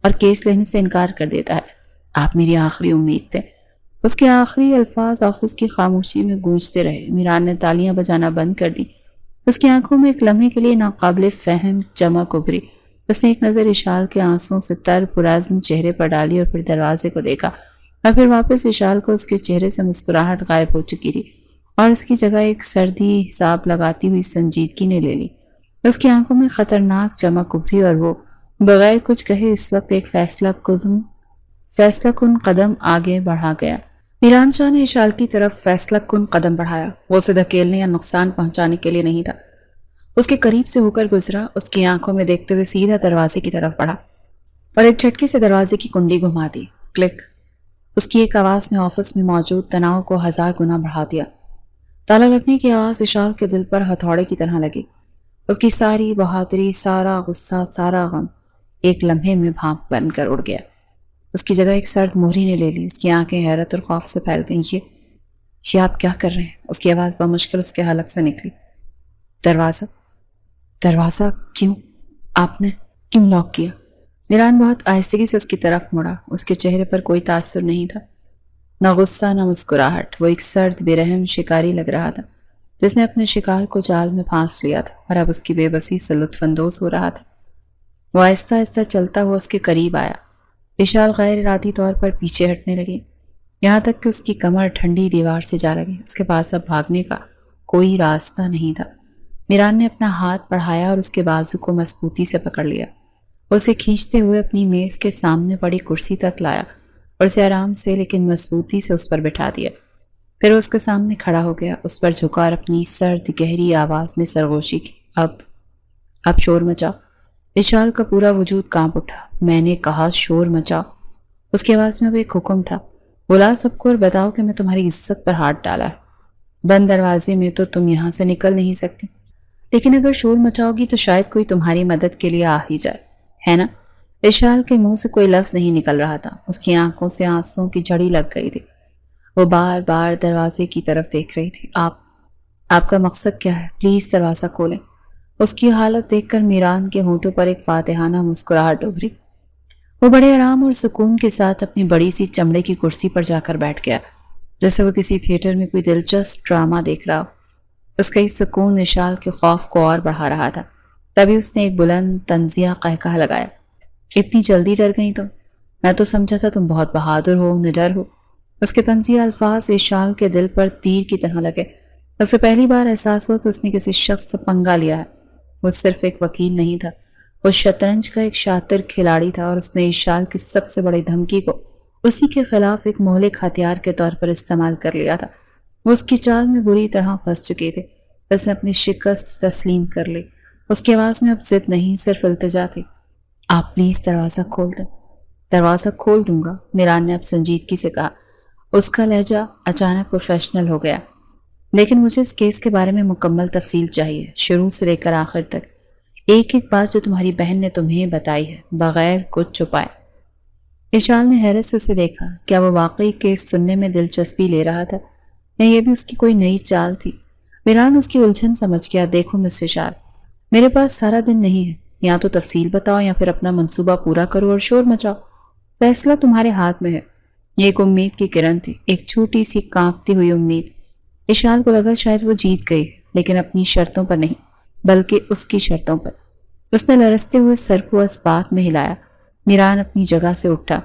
Speaker 1: اور کیس لینے سے انکار کر دیتا ہے. آپ میری آخری امید تھے. اس کے آخری الفاظ آفس کی خاموشی میں گونجتے رہے. میران نے تالیاں بجانا بند کر دی. اس کی آنکھوں میں ایک لمحے کے لیے ناقابل فہم چمک ابھری. اس نے ایک نظر اشال کے آنسوں سے تر پرعزم چہرے پر ڈالی اور پھر دروازے کو دیکھا، اور پھر واپس اشال کو اس کے چہرے سے مسکراہٹ غائب ہو چکی تھی اور اس کی جگہ ایک سردی حساب لگاتی ہوئی سنجیدگی نے لے لی. اس کی آنکھوں میں خطرناک چمک ابھری اور وہ بغیر کچھ کہے اس وقت ایک فیصلہ کن قدم آگے بڑھا گیا. میران شاہ نے اشال کی طرف فیصلہ کن قدم بڑھایا. وہ اسے دھکیلنے یا نقصان پہنچانے کے لیے نہیں تھا. اس کے قریب سے ہو کر گزرا، اس کی آنکھوں میں دیکھتے ہوئے سیدھا دروازے کی طرف بڑھا اور ایک جھٹکے سے دروازے کی کنڈی گھما دی. کلک. اس کی ایک آواز نے آفس میں موجود تناؤ کو 1000 گنا بڑھا دیا. تالا لگنے کی آواز اشال کے دل پر ہتھوڑے کی طرح لگی. اس کی ساری بہادری، سارا غصہ، سارا غم ایک لمحے میں بھانپ بن کر اڑ گیا. اس کی جگہ ایک سرد مہری نے لے لی. اس کی آنکھیں حیرت اور خوف سے پھیل گئیں. یہ آپ کیا کر رہے ہیں؟ اس کی آواز بمشکل اس کے حلق سے نکلی. دروازہ کیوں؟ آپ نے کیوں لاک کیا؟ میران بہت آہستگی سے اس کی طرف مڑا. اس کے چہرے پر کوئی تاثر نہیں تھا، نہ غصہ نہ مسکراہٹ. وہ ایک سرد بے رحم شکاری لگ رہا تھا جس نے اپنے شکار کو جال میں پھانس لیا تھا اور اب اس کی بے بسی سے لطف اندوز ہو رہا تھا. وہ آہستہ آہستہ چلتا ہوا اس کے قریب آیا. اشال غیر ارادی طور پر پیچھے ہٹنے لگی، یہاں تک کہ اس کی کمر ٹھنڈی دیوار سے جا لگی. اس کے پاس اب بھاگنے کا کوئی راستہ نہیں تھا. میران نے اپنا ہاتھ بڑھایا اور اس کے بازو کو مضبوطی سے پکڑ لیا. اسے کھینچتے ہوئے اپنی میز کے سامنے پڑی کرسی تک لایا اور اسے آرام سے لیکن مضبوطی سے اس پر بٹھا دیا. پھر اس کے سامنے کھڑا ہو گیا، اس پر جھکا اور اپنی سرد گہری آواز میں سرگوشی کی. اب شور مچاؤ. اشال کا پورا وجود کانپ اٹھا. میں نے کہا شور مچاؤ. اس کی آواز میں اب ایک حکم تھا. بلا سب کو اور بتاؤ کہ میں تمہاری عزت پر ہاتھ ڈالا ہے. بند دروازے میں تو تم یہاں سے نکل نہیں سکتی، لیکن اگر شور مچاؤ گی تو شاید کوئی تمہاری مدد کے لیے آ ہی جائے، ہے نا؟ اشال کے منہ سے کوئی لفظ نہیں نکل رہا تھا. اس کی آنکھوں سے آنسوں کی جھڑی لگ گئی تھی. وہ بار بار دروازے کی طرف دیکھ رہی تھی. آپ کا مقصد کیا ہے؟ پلیز دروازہ کھولیں. اس کی حالت دیکھ کر میران کے ہونٹوں پر ایک فاتحانہ مسکراہٹ ابھری. وہ بڑے آرام اور سکون کے ساتھ اپنی بڑی سی چمڑے کی کرسی پر جا کر بیٹھ گیا، جیسے وہ کسی تھیٹر میں کوئی دلچسپ ڈرامہ دیکھ رہا ہو. اس کا یہ سکون اشال کے خوف کو اور بڑھا رہا تھا. تبھی اس نے ایک بلند طنزیہ قہقہہ لگایا. اتنی جلدی ڈر گئی تم؟ میں تو سمجھا تھا تم بہت بہادر ہو، نڈر ہو. اس کے طنزیہ الفاظ اشال کے دل پر تیر کی طرح لگے. اسے پہلی بار احساس ہوا کہ اس نے کسی شخص سے پنگا لیا ہے. وہ صرف ایک وکیل نہیں تھا، وہ شطرنج کا ایک شاطر کھلاڑی تھا، اور اس نے اشال کی سب سے بڑی دھمکی کو اسی کے خلاف ایک مہلک ہتھیار کے طور پر استعمال کر لیا تھا. وہ اس کی چال میں بری طرح پھنس چکے تھے. اس نے اپنی شکست تسلیم کر لی. اس کی آواز میں اب ضد نہیں، صرف التجا تھی. آپ پلیز دروازہ کھول دیں. دروازہ کھول دوں گا، میران نے اب سنجیدگی سے کہا. اس کا لہجہ اچانک پروفیشنل ہو گیا. لیکن مجھے اس کیس کے بارے میں مکمل تفصیل چاہیے، شروع سے لے کر آخر تک. ایک ایک بات جو تمہاری بہن نے تمہیں بتائی ہے، بغیر کچھ چھپائے. اشال نے حیرت سے اسے دیکھا. کیا وہ واقعی کیس سننے میں دلچسپی لے رہا تھا یا یہ بھی اس کی کوئی نئی چال تھی؟ میران اس کی الجھن سمجھ گیا. دیکھو مس اشال، میرے پاس سارا دن نہیں ہے. یا تو تفصیل بتاؤ یا پھر اپنا منصوبہ پورا کرو اور شور مچاؤ. فیصلہ تمہارے ہاتھ میں ہے. یہ ایک امید کی کرن تھی، ایک چھوٹی سی کانپتی ہوئی امید. اشال کو لگا شاید وہ جیت گئی، لیکن اپنی شرطوں پر نہیں بلکہ اس کی شرطوں پر. اس نے لرزتے ہوئے سر کو اس بات میں ہلایا. میران اپنی جگہ سے اٹھا،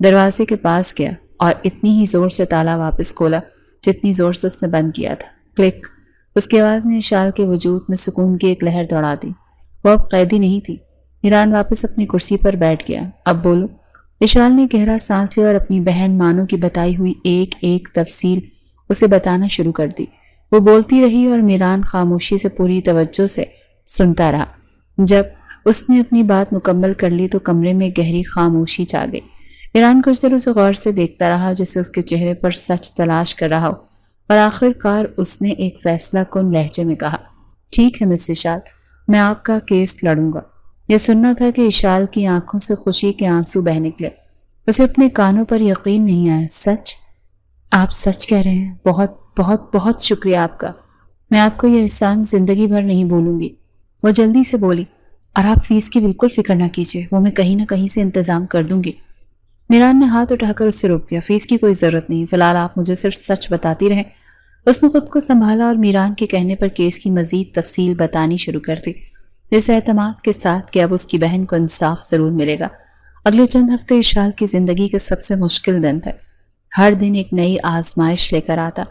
Speaker 1: دروازے کے پاس گیا اور اتنی ہی زور سے تالا واپس کھولا جتنی زور سے اس نے بند کیا تھا. کلک! اس کی آواز نے اشال کے وجود میں سکون کی ایک لہر دوڑا دی. وہ اب قیدی نہیں تھی. میران واپس اپنی کرسی پر بیٹھ گیا. اب بولو. اشال نے گہرا سانس لیا اور اپنی بہن مانو کی بتائی ہوئی ایک ایک تفصیل اسے بتانا شروع کر دی. وہ بولتی رہی اور میران خاموشی سے پوری توجہ سے سنتا رہا. جب اس نے اپنی بات مکمل کر لی تو کمرے میں گہری خاموشی چھا گئی. میران کچھ دیر اسے غور سے دیکھتا رہا جیسے اس کے چہرے پر سچ تلاش کر رہا ہو، اور آخر کار اس نے ایک فیصلہ کن لہجے میں کہا، ٹھیک ہے مس اشال، میں آپ کا کیس لڑوں گا. یہ سننا تھا کہ اشال کی آنکھوں سے خوشی کے آنسو بہ نکلے. اسے اپنے کانوں پر یقین نہیں آیا. سچ؟ آپ سچ کہہ رہے ہیں؟ بہت بہت بہت شکریہ آپ کا. میں آپ کو یہ احسان زندگی بھر نہیں بھولوں گی. وہ جلدی سے بولی. اور آپ فیس کی بالکل فکر نہ کیجیے، وہ میں کہیں نہ کہیں سے انتظام کر دوں گی. میران نے ہاتھ اٹھا کر اس سے روک دیا. فیس کی کوئی ضرورت نہیں، فی الحال آپ مجھے صرف سچ بتاتی رہیں. اس نے خود کو سنبھالا اور میران کے کہنے پر کیس کی مزید تفصیل بتانی شروع کر دی، اس اعتماد کے ساتھ کہ اب اس کی بہن کو انصاف ضرور ملے گا. اگلے چند ہفتے اشال کی زندگی کے سب سے مشکل دن تھے. ہر دن ایک نئی آزمائش لے کر آتا.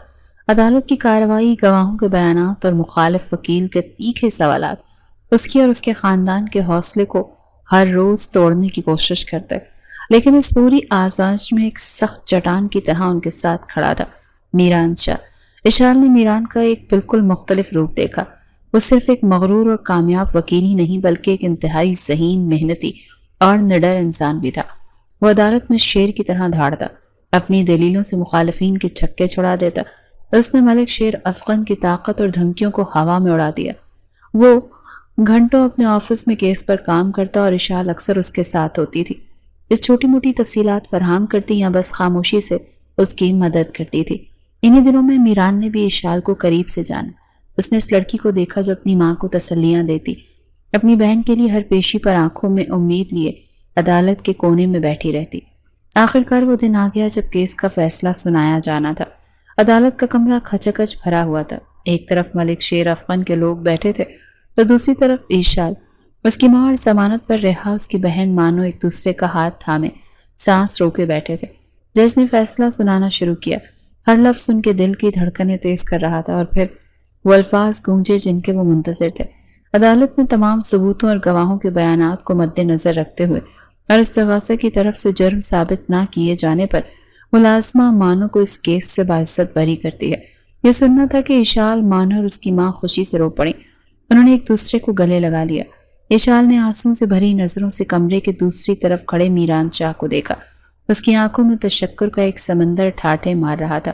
Speaker 1: عدالت کی کارروائی، گواہوں کے بیانات اور مخالف وکیل کے تیکھے سوالات اس کی اور اس کے خاندان کے حوصلے کو ہر روز توڑنے کی کوشش کرتے. لیکن اس پوری آزمائش میں ایک سخت چٹان کی طرح ان کے ساتھ کھڑا تھا میران شاہ. اشال نے میران کا ایک بالکل مختلف روپ دیکھا. وہ صرف ایک مغرور اور کامیاب وکیل ہی نہیں بلکہ ایک انتہائی ذہین، محنتی اور نڈر انسان بھی تھا. وہ عدالت میں شیر کی طرح دھاڑتا، اپنی دلیلوں سے مخالفین کے چھکے چھڑا دیتا. اس نے ملک شیر افغان کی طاقت اور دھمکیوں کو ہوا میں اڑا دیا. وہ گھنٹوں اپنے آفس میں کیس پر کام کرتا اور اشال اکثر اس کے ساتھ ہوتی تھی. اس چھوٹی موٹی تفصیلات فراہم کرتی یا بس خاموشی سے اس کی مدد کرتی تھی. انہی دنوں میں میران نے بھی اشال کو قریب سے جانا. اس نے اس لڑکی کو دیکھا جو اپنی ماں کو تسلیاں دیتی، اپنی بہن کے لیے ہر پیشی پر آنکھوں میں امید لیے عدالت کے کونے میں بیٹھی رہتی. آخر کار وہ دن آ گیا جب کیس کا فیصلہ سنایا جانا تھا. عدالت کا کمرہ کھچکچ بھرا ہوا تھا. ایک طرف ملک شیر افغان کے لوگ بیٹھے تھے تو دوسری طرف اشال، اس کی ماں اور ضمانت پر رہا اس کی بہن مانو ایک دوسرے کا ہاتھ تھامے سانس روکے بیٹھے تھے. جج نے فیصلہ سنانا شروع کیا. ہر لفظ ان کے دل کی دھڑکنیں تیز کر رہا تھا اور پھر وہ الفاظ گونجے جن کے وہ منتظر تھے. عدالت نے تمام ثبوتوں اور گواہوں کے بیانات کو مد نظر رکھتے ہوئے اور استغاثہ کی طرف سے جرم ثابت نہ کیے جانے پر ملازمہ مانو کو اس کیس سے باعزت بری کرتی ہے. یہ سننا تھا کہ اشال، مانو اور اس کی ماں خوشی سے رو پڑیں. انہوں نے ایک دوسرے کو گلے لگا لیا. اشال نے آنسوں سے بھری نظروں سے کمرے کے دوسری طرف کھڑے میران شاہ کو دیکھا. اس کی آنکھوں میں تشکر کا ایک سمندر ٹھاٹھے مار رہا تھا.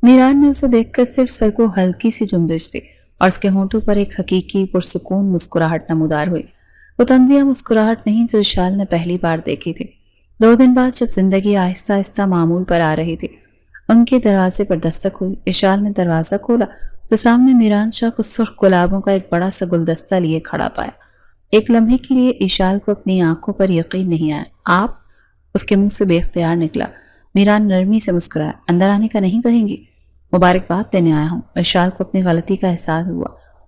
Speaker 1: میران نے اسے دیکھ کر صرف سر کو ہلکی سی جنبش دی اور اس کے ہونٹوں پر ایک حقیقی پرسکون مسکراہٹ نمودار ہوئی. وہ طنزیہ مسکراہٹ نہیں جو اشال نے پہلی بار دیکھی تھی. 2 دن بعد جب زندگی آہستہ آہستہ معمول پر آ رہی تھی، ان کے دروازے پر دستک ہوئی. اشال نے دروازہ کھولا تو سامنے میران شاہ کو سرخ گلابوں کا ایک بڑا سا گلدستہ لیے کھڑا پایا. ایک لمحے کے لیے اشال کو اپنی آنکھوں پر یقین نہیں آیا. آپ؟ اس کے منہ سے بے اختیار نکلا. میران نرمی سے مسکرایا. اندر آنے کا نہیں کہیں گی؟ مبارکباد دینے آیا ہوں. اشال کو اپنی غلطی کا احساس ہوا.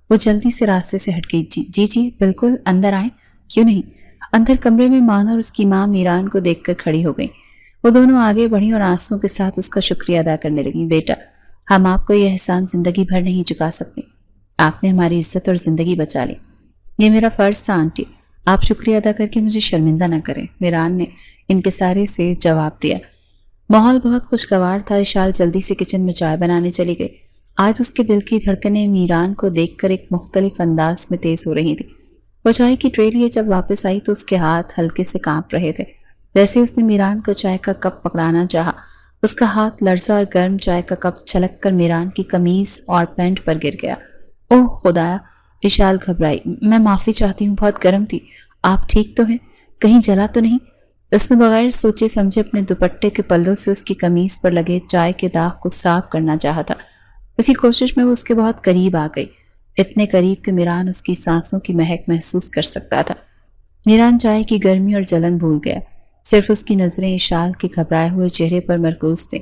Speaker 1: وہ جلدی سے راستے سے ہٹ گئی. جی بالکل، اندر آئیں. کیوں نہیں؟ اندر کمرے میں مان اور اس کی ماں میران کو دیکھ کر کھڑی ہو گئی. وہ دونوں آگے بڑھی اور آنسوں کے ساتھ اس کا شکریہ ادا کرنے لگیں. بیٹا، ہم آپ کو یہ احسان زندگی بھر نہیں چکا سکتے. آپ نے ہماری عزت اور زندگی بچا لی. یہ میرا فرض تھا آنٹی. آپ شکریہ ادا کر کے مجھے شرمندہ نہ کریں، میران نے انکساری سے جواب دیا. ماحول بہت خوشگوار تھا. اشال جلدی سے کچن میں چائے بنانے چلی گئی. آج اس کے دل کی دھڑکنیں میران کو دیکھ کر ایک مختلف انداز میں تیز ہو رہی تھی. وہ چائے کی ٹرے لیے جب واپس آئی تو اس کے ہاتھ ہلکے سے کانپ رہے تھے. جیسے اس نے میران کو چائے کا کپ پکڑانا چاہا، اس کا ہاتھ لرزا اور گرم چائے کا کپ چھلک کر میران کی قمیض اور پینٹ پر گر گیا. اوہ خدایا! اشال گھبرائی. میں معافی چاہتی ہوں، بہت گرم تھی. آپ ٹھیک تو ہیں؟ کہیں جلا تو نہیں؟ اس نے بغیر سوچے سمجھے اپنے دوپٹے کے پلوں سے اس کی قمیص پر لگے چائے کے داغ کو صاف کرنا چاہا تھا۔ اسی کوشش میں وہ اس کے بہت قریب آ گئی، اتنے قریب کہ میران اس کی سانسوں کی مہک محسوس کر سکتا تھا۔ میران چائے کی گرمی اور جلن بھول گیا، صرف اس کی نظریں اشال کے گھبرائے ہوئے چہرے پر مرکوز تھیں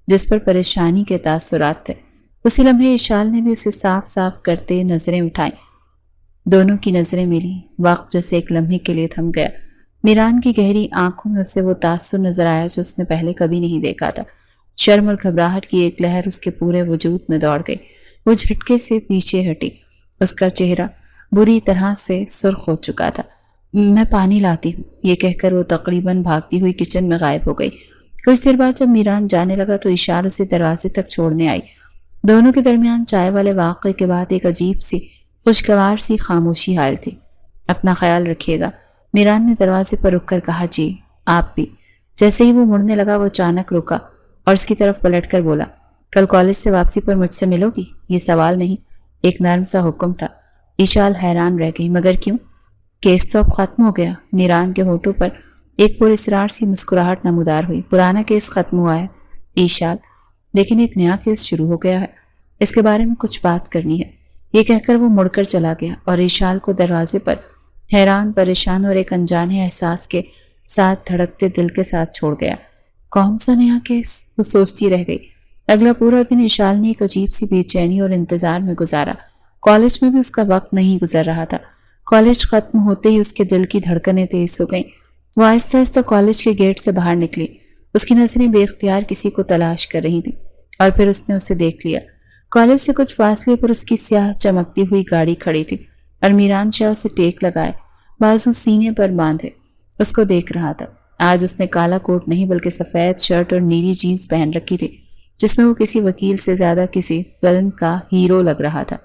Speaker 1: جس پر پریشانی کے تاثرات تھے۔ اسی لمحے اشال نے بھی اسے صاف صاف کرتے نظریں اٹھائیں۔ دونوں کی نظریں ملی، وقت جیسے ایک لمحے کے لیے تھم گیا۔ میران کی گہری آنکھوں میں اسے وہ تاثر نظر آیا جو اس نے پہلے کبھی نہیں دیکھا تھا۔ شرم اور گھبراہٹ کی ایک لہر اس کے پورے وجود میں دوڑ گئی۔ وہ جھٹکے سے پیچھے ہٹی، اس کا چہرہ بری طرح سے سرخ ہو چکا تھا۔ میں پانی لاتی ہوں، یہ کہہ کر وہ تقریباً بھاگتی ہوئی کچن میں غائب ہو گئی۔ کچھ دیر بعد جب میران جانے لگا تو اشال اسے دروازے تک چھوڑنے آئی۔ دونوں کے درمیان چائے والے واقعے کے بعد ایک عجیب سی خوشگوار سی خاموشی حائل تھی۔ اپنا خیال رکھیے گا، میران نے دروازے پر رک کر کہا۔ جی آپ بھی۔ جیسے ہی وہ مڑنے لگا وہ اچانک رکا اور اس کی طرف پلٹ کر بولا، کل کالج سے واپسی پر مجھ سے ملو گی؟ یہ سوال نہیں، ایک نرم سا حکم تھا۔ اشال حیران رہ گئی، مگر کیوں؟ کیس تو اب ختم ہو گیا۔ میران کے ہونٹوں پر ایک پراسرار سی مسکراہٹ نمودار ہوئی۔ پرانا کیس ختم ہوا ہے اشال، لیکن ایک نیا کیس شروع ہو گیا ہے، اس کے بارے میں کچھ بات کرنی ہے۔ یہ کہہ کر وہ مڑ کر چلا گیا اور اشال کو دروازے پر حیران، پریشان اور ایک انجانے احساس کے ساتھ دھڑکتے دل کے ساتھ چھوڑ گیا۔ کون سا نیا کیس؟ وہ سوچتی رہ گئی۔ اگلا پورا دن اشال نے ایک عجیب سی بے چینی اور انتظار میں گزارا۔ کالج میں بھی اس کا وقت نہیں گزر رہا تھا۔ کالج ختم ہوتے ہی اس کے دل کی دھڑکنیں تیز ہو گئیں۔ وہ آہستہ آہستہ کالج کے گیٹ سے باہر نکلی۔ اس کی نظریں بے اختیار کسی کو تلاش کر رہی تھیں اور پھر اس نے اسے دیکھ لیا۔ کالج سے کچھ فاصلے پر اس کی سیاہ چمکتی ہوئی گاڑی کھڑی تھی اور میران شاہ اسے ٹیک لگائے، بازو سینے پر باندھے اس کو دیکھ رہا تھا۔ آج اس نے کالا کوٹ نہیں بلکہ سفید شرٹ اور نیلی جینز پہن رکھی تھی جس میں وہ کسی وکیل سے زیادہ کسی فلم کا ہیرو لگ رہا تھا۔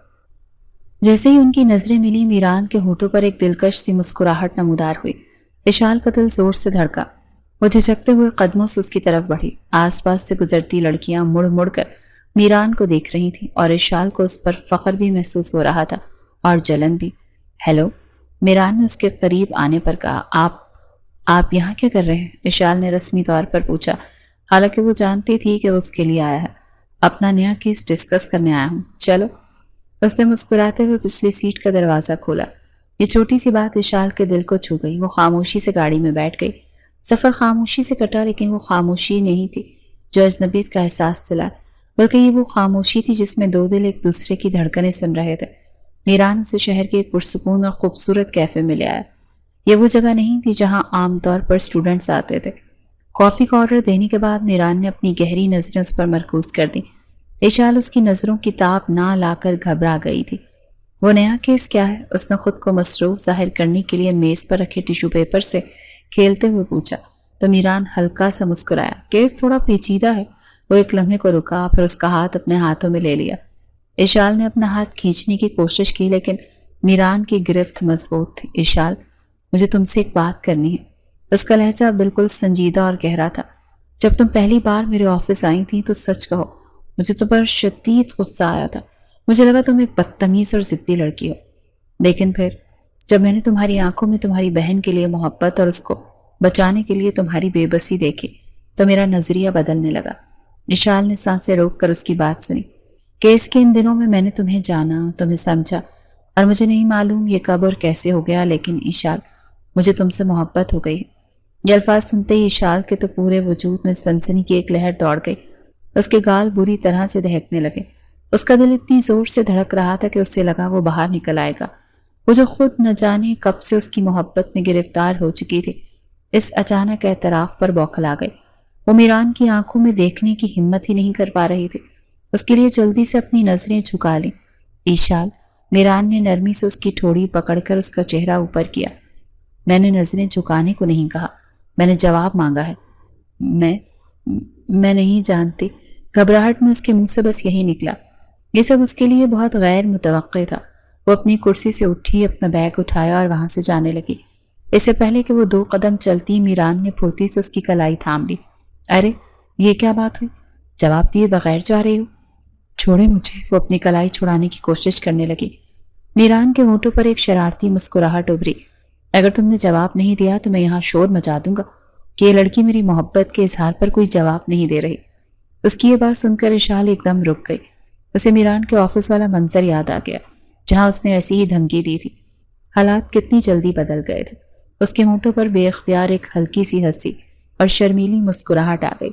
Speaker 1: جیسے ہی ان کی نظریں ملی میران کے ہونٹوں پر ایک دلکش سی مسکراہٹ نمودار ہوئی۔ اشال کا دل زور سے دھڑکا۔ وہ جھجکتے ہوئے قدموں سے اس کی طرف بڑھی۔ آس پاس سے گزرتی لڑکیاں مڑ مڑ کر میران کو دیکھ رہی تھیں اور اشال کو اس پر فخر بھی محسوس ہو رہا تھا اور جلن بھی۔ ہیلو، میران نے اس کے قریب آنے پر کہا۔ آپ یہاں کیا کر رہے ہیں؟ اشال نے رسمی طور پر پوچھا، حالانکہ وہ جانتی تھی کہ وہ اس کے لیے آیا ہے۔ اپنا نیا کیس ڈسکس کرنے آیا ہوں، چلو۔ اس نے مسکراتے ہوئے پچھلی سیٹ کا دروازہ کھولا۔ یہ چھوٹی سی بات اشال کے دل کو چھو گئی۔ وہ خاموشی سے گاڑی میں بیٹھ گئی۔ سفر خاموشی سے کٹا، لیکن وہ خاموشی نہیں تھی جو اجنبیت کا احساس دلا، بلکہ یہ وہ خاموشی تھی جس میں دو دل ایک دوسرے کی دھڑکنیں سن رہے تھے۔ میران اسے شہر کے ایک پرسکون اور خوبصورت کیفے میں لے آیا۔ یہ وہ جگہ نہیں تھی جہاں عام طور پر اسٹوڈنٹس آتے تھے۔ کافی کا آرڈر دینے کے بعد میران نے اپنی گہری نظریں اس پر مرکوز کر دیں۔ اشال اس کی نظروں کی تاب نہ لا کر گھبرا گئی تھی۔ وہ نیا کیس کیا ہے؟ اس نے خود کو مصروف ظاہر کرنے کے لیے میز پر رکھے ٹیشو پیپر سے کھیلتے ہوئے پوچھا تو میران ہلکا سا مسکرایا۔ کیس تھوڑا پیچیدہ ہے۔ وہ ایک لمحے کو رکا، پھر اس کا ہاتھ اپنے ہاتھوں میں لے لیا۔ اشال نے اپنا ہاتھ کھینچنے کی کوشش کی لیکن میران کی گرفت مضبوط تھی۔ اشال، مجھے تم سے ایک بات کرنی ہے۔ اس کا لہجہ بالکل سنجیدہ اور گہرا تھا۔ جب تم پہلی بار میرے آفس آئی تھی تو سچ کہو مجھے تم پر شدید غصہ آیا تھا۔ مجھے لگا تم ایک بدتمیز اور ضدی لڑکی ہو، لیکن پھر جب میں نے تمہاری آنکھوں میں تمہاری بہن کے لیے محبت اور اس کو بچانے کے لیے تمہاری بے بسی دیکھی تو میرا نظریہ بدلنے لگا۔ اشال نے سانسیں روک کر اس کی بات سنی۔ کیس کے ان دنوں میں نے تمہیں جانا، تمہیں سمجھا، اور مجھے نہیں معلوم یہ کب اور کیسے ہو گیا، لیکن اشال، مجھے تم سے محبت ہو گئی ہے۔ یہ الفاظ سنتے ہی اشال کے تو پورے وجود میں سنسنی کی ایک لہر دوڑ گئی۔ اس کے گال بری طرح سے دہکنے لگے۔ اس کا دل اتنی زور سے دھڑک رہا تھا کہ اس سے لگا وہ باہر نکل آئے گا۔ وہ جو خود نہ جانے کب سے اس کی محبت میں گرفتار ہو چکی تھی، اس اچانک اعتراف پر بوکھلا گئی۔ وہ میران کی آنکھوں میں دیکھنے کی ہمت ہی نہیں کر پا رہی تھی۔ اس کے لیے جلدی سے اپنی نظریں جھکا لیں۔ اشال، میران نے نرمی سے اس کی ٹھوڑی پکڑ کر اس کا چہرہ اوپر کیا۔ میں نے نظریں جھکانے کو نہیں کہا، میں نے جواب مانگا ہے۔ میں نہیں جانتی۔ گھبراہٹ میں اس کے منہ سے بس یہی نکلا۔ یہ سب اس کے لیے بہت غیر متوقع تھا۔ وہ اپنی کرسی سے اٹھی، اپنا بیگ اٹھایا اور وہاں سے جانے لگی۔ اس سے پہلے کہ وہ 2 قدم چلتی، میران نے پھرتی سے اس کی کلائی تھام لی۔ ارے یہ کیا بات ہوئی؟ جواب دیے بغیر جا رہی ہو؟ چھوڑے مجھے۔ وہ اپنی کلائی چھڑانے کی کوشش کرنے لگی۔ میران کے ہونٹوں پر ایک شرارتی مسکراہٹ ابھری۔ اگر تم نے جواب نہیں دیا تو میں یہاں شور مچا دوں گا۔ کہ یہ لڑکی میری محبت کے اظہار پر کوئی جواب نہیں دے رہی۔ اس کی یہ بات سن کر اشال ایک دم رک گئی۔ اسے میران کے آفس والا منظر یاد آ گیا جہاں اس نے ایسی ہی دھمکی دی تھی۔ حالات کتنی جلدی بدل گئے تھے۔ اس کے ہونٹوں پر بے اختیار ایک ہلکی سی ہنسی اور شرمیلی مسکراہٹ آ گئی۔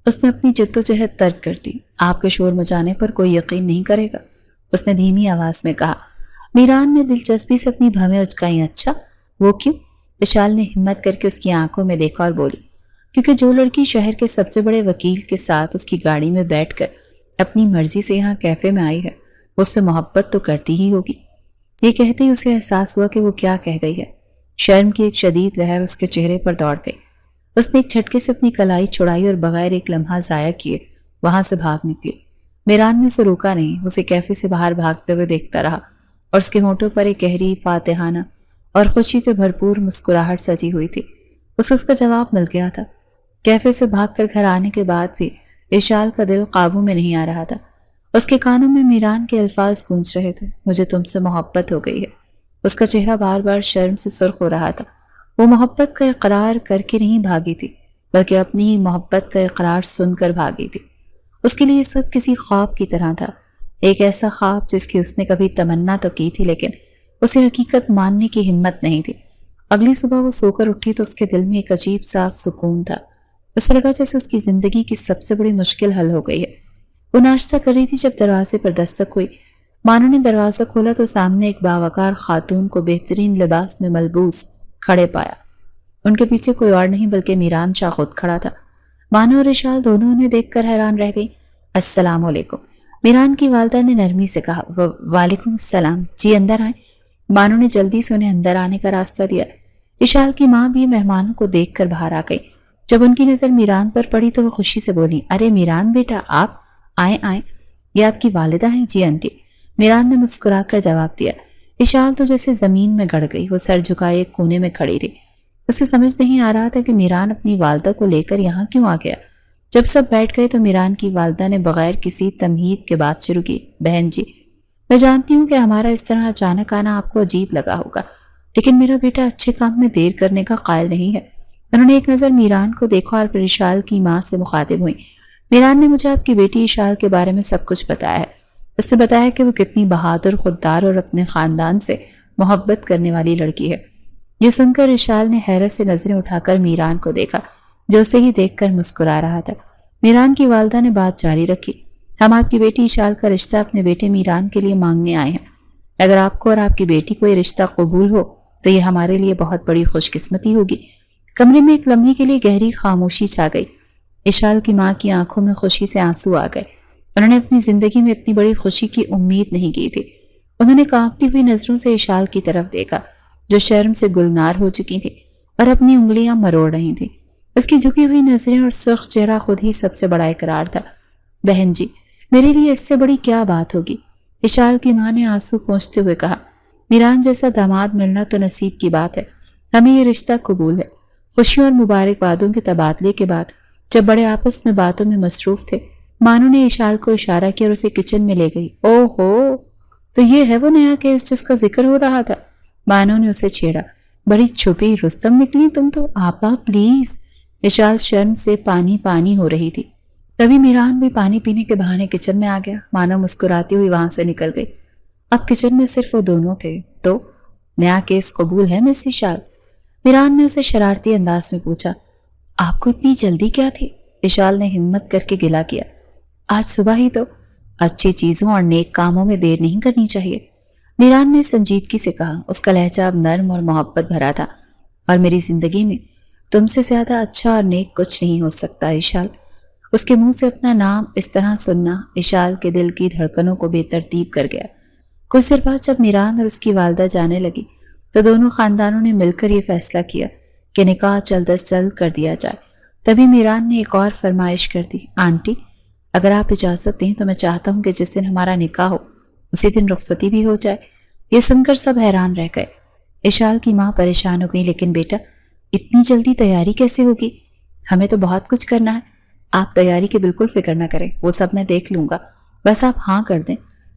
Speaker 1: اس نے اپنی جدوجہد ترک کر دی۔ آپ کے شور مچانے پر کوئی یقین نہیں کرے گا، اس نے دھیمی آواز میں کہا۔ میران نے دلچسپی سے اپنی بھویں اچکائیں۔ اچھا، وہ کیوں؟ اشال نے ہمت کر کے اس کی آنکھوں میں دیکھا اور بولی، کیونکہ جو لڑکی شہر کے سب سے بڑے وکیل کے ساتھ اس کی گاڑی میں بیٹھ کر اپنی مرضی سے یہاں کیفے میں آئی ہے، اس سے محبت تو کرتی ہی ہوگی۔ یہ کہتے ہی اسے احساس ہوا کہ وہ کیا کہہ گئی ہے۔ شرم کی ایک شدید لہر اس کے چہرے پر دوڑ گئی۔ اس نے ایک جھٹکے سے اپنی کلائی چھڑائی اور بغیر ایک لمحہ ضائع کیے وہاں سے بھاگ نکلی۔ میران نے اسے روکا نہیں، اسے کیفے سے باہر بھاگتے ہوئے دیکھتا رہا اور اس کے ہونٹوں پر ایک گہری فاتحانہ اور خوشی سے بھرپور مسکراہٹ سجی ہوئی تھی۔ اسے اس کا جواب مل گیا تھا۔ کیفے سے بھاگ کر گھر آنے کے بعد بھی اشال کا دل قابو میں نہیں آ رہا تھا۔ اس کے کانوں میں میران کے الفاظ گونج رہے تھے، مجھے تم سے محبت ہو گئی ہے۔ اس کا چہرہ بار بار شرم سے سرخ ہو رہا تھا۔ وہ محبت کا اقرار کر کے نہیں بھاگی تھی، بلکہ اپنی ہی محبت کا اقرار سن کر بھاگی تھی۔ اس کے لیے سب کسی خواب کی طرح تھا، ایک ایسا خواب جس کی اس نے کبھی تمنا تو کی تھی لیکن اسے حقیقت ماننے کی ہمت نہیں تھی۔ اگلی صبح وہ سو کر اٹھی تو اس کے دل میں ایک عجیب سا سکون تھا۔ اسے لگا جیسے اس کی زندگی کی سب سے بڑی مشکل حل ہو گئی ہے۔ وہ ناشتہ کر رہی تھی جب دروازے پر دستک ہوئی۔ مانو نے دروازہ کھولا تو سامنے ایک باوقار خاتون کو بہترین لباس میں ملبوس کھڑے پایا۔ ان کے پیچھے کوئی اور نہیں بلکہ میران شاہ خود کھڑا تھا۔ مانو اور اشال دونوں انہیں دیکھ کر حیران رہ گئی۔ السلام علیکم، میران کی والدہ نے نرمی سے کہا۔ وعلیکم السلام، جی اندر آئیں۔ مانو نے جلدی سے انہیں اندر آنے کا راستہ دیا۔ اشال کی ماں بھی مہمانوں کو دیکھ کر باہر آ گئی۔ جب ان کی نظر میران پر پڑی تو وہ خوشی سے بولی، ارے میران بیٹا، آپ آئیں آئیں، یہ آپ کی والدہ ہیں؟ جی آنٹی، میران نے مسکرا کر جواب دیا۔ اشال تو جیسے زمین میں گڑ گئی، وہ سر جھکائے ایک کونے میں کھڑی تھی۔ اسے سمجھ نہیں آ رہا تھا کہ میران اپنی والدہ کو لے کر یہاں کیوں آ گیا۔ جب سب بیٹھ گئے تو میران کی والدہ نے بغیر کسی تمہید کے بات شروع کی، بہن جی، میں جانتی ہوں کہ ہمارا اس طرح اچانک آنا آپ کو عجیب لگا ہوگا، لیکن میرا بیٹا اچھے کام میں دیر کرنے کا قائل نہیں ہے۔ انہوں نے ایک نظر میران کو دیکھا اور پھر اشال کی ماں سے مخاطب ہوئی۔ میران نے مجھے آپ کی بیٹی اشال کے بارے میں سب کچھ بتایا ہے۔ اس سے بتایا کہ وہ کتنی بہادر، خوددار اور اپنے خاندان سے محبت کرنے والی لڑکی ہے۔ یہ سن کر اشال نے حیرت سے نظریں اٹھا کر میران کو دیکھا جو اسے ہی دیکھ کر مسکرا رہا تھا۔ میران کی والدہ نے بات جاری رکھی، ہم آپ کی بیٹی اشال کا رشتہ اپنے بیٹے میران کے لیے مانگنے آئے ہیں۔ اگر آپ کو اور آپ کی بیٹی کو یہ رشتہ قبول ہو تو یہ ہمارے لیے بہت بڑی خوش قسمتی ہوگی۔ کمرے میں ایک لمحے کے لیے گہری خاموشی چھا گئی۔ اشال کی ماں کی آنکھوں میں خوشی سے آنسو آ گئے۔ انہوں نے اپنی زندگی میں اتنی بڑی خوشی کی امید نہیں کی تھی۔ انہوں نے کانپتی ہوئی نظروں سے اشال کی طرف دیکھا جو شرم سے گلنار ہو چکی تھی اور اپنی انگلیاں مروڑ رہی تھی۔ اس کی جھکی ہوئی نظریں اور سرخ چہرہ خود ہی سب سے بڑا اقرار تھا۔ بہن جی، میرے لیے اس سے بڑی کیا بات ہوگی، اشال کی ماں نے آنسو پونچھتے ہوئے کہا۔ میران جیسا داماد ملنا تو نصیب کی بات ہے، ہمیں یہ رشتہ قبول ہے۔ خوشیوں اور مبارکبادوں کے تبادلے کے بعد جب بڑے آپس میں باتوں میں مصروف تھے، مانو نے اشال کو اشارہ کیا اور اسے کچن میں لے گئی۔ او ہو، تو یہ ہے وہ نیا کیس جس کا ذکر ہو رہا تھا؟ مانو نے اسے چھیڑا۔ بڑی چھپی رستم نکلی تم تو، آپا پلیز۔ اشال شرم سے پانی پانی ہو رہی تھی۔ تبھی میران بھی پانی پینے کے بہانے کچن میں آ گیا۔ مانو مسکراتی ہوئی وہاں سے نکل گئی۔ اب کچن میں صرف وہ دونوں تھے۔ تو نیا کیس قبول ہے مس اشال؟ میران نے اسے شرارتی انداز میں پوچھا۔ آپ کو اتنی جلدی کیا تھی؟ اشال نے ہمت کر کے گلا کیا۔ آج صبح ہی تو، اچھی چیزوں اور نیک کاموں میں دیر نہیں کرنی چاہیے، میران نے سنجیدگی سے کہا۔ اس کا لہجہ اب نرم اور محبت بھرا تھا۔ اور میری زندگی میں تم سے زیادہ اچھا اور نیک کچھ نہیں ہو سکتا اشال۔ اس کے منہ سے اپنا نام اس طرح سننا اشال کے دل کی دھڑکنوں کو بے ترتیب کر گیا۔ کچھ دیر بعد جب میران اور اس کی والدہ جانے لگی تو دونوں خاندانوں نے مل کر یہ فیصلہ کیا کہ نکاح جلد از جلد کر دیا جائے۔ تبھی میران نے ایک اور فرمائش کر دی۔ آنٹی، اگر آپ اجازت دیں تو میں چاہتا ہوں کہ جس دن ہمارا نکاح ہو اسی دن رخصتی بھی ہو جائے۔ یہ سن کر سب حیران رہ گئے۔ اشال کی ماں پریشان ہو گئی، لیکن بیٹا اتنی جلدی تیاری کیسے ہوگی؟ ہمیں تو بہت کچھ کرنا ہے۔ آپ تیاری کی بالکل فکر نہ کریں، وہ سب میں دیکھ لوں گا، بس آپ ہاں کر دیں۔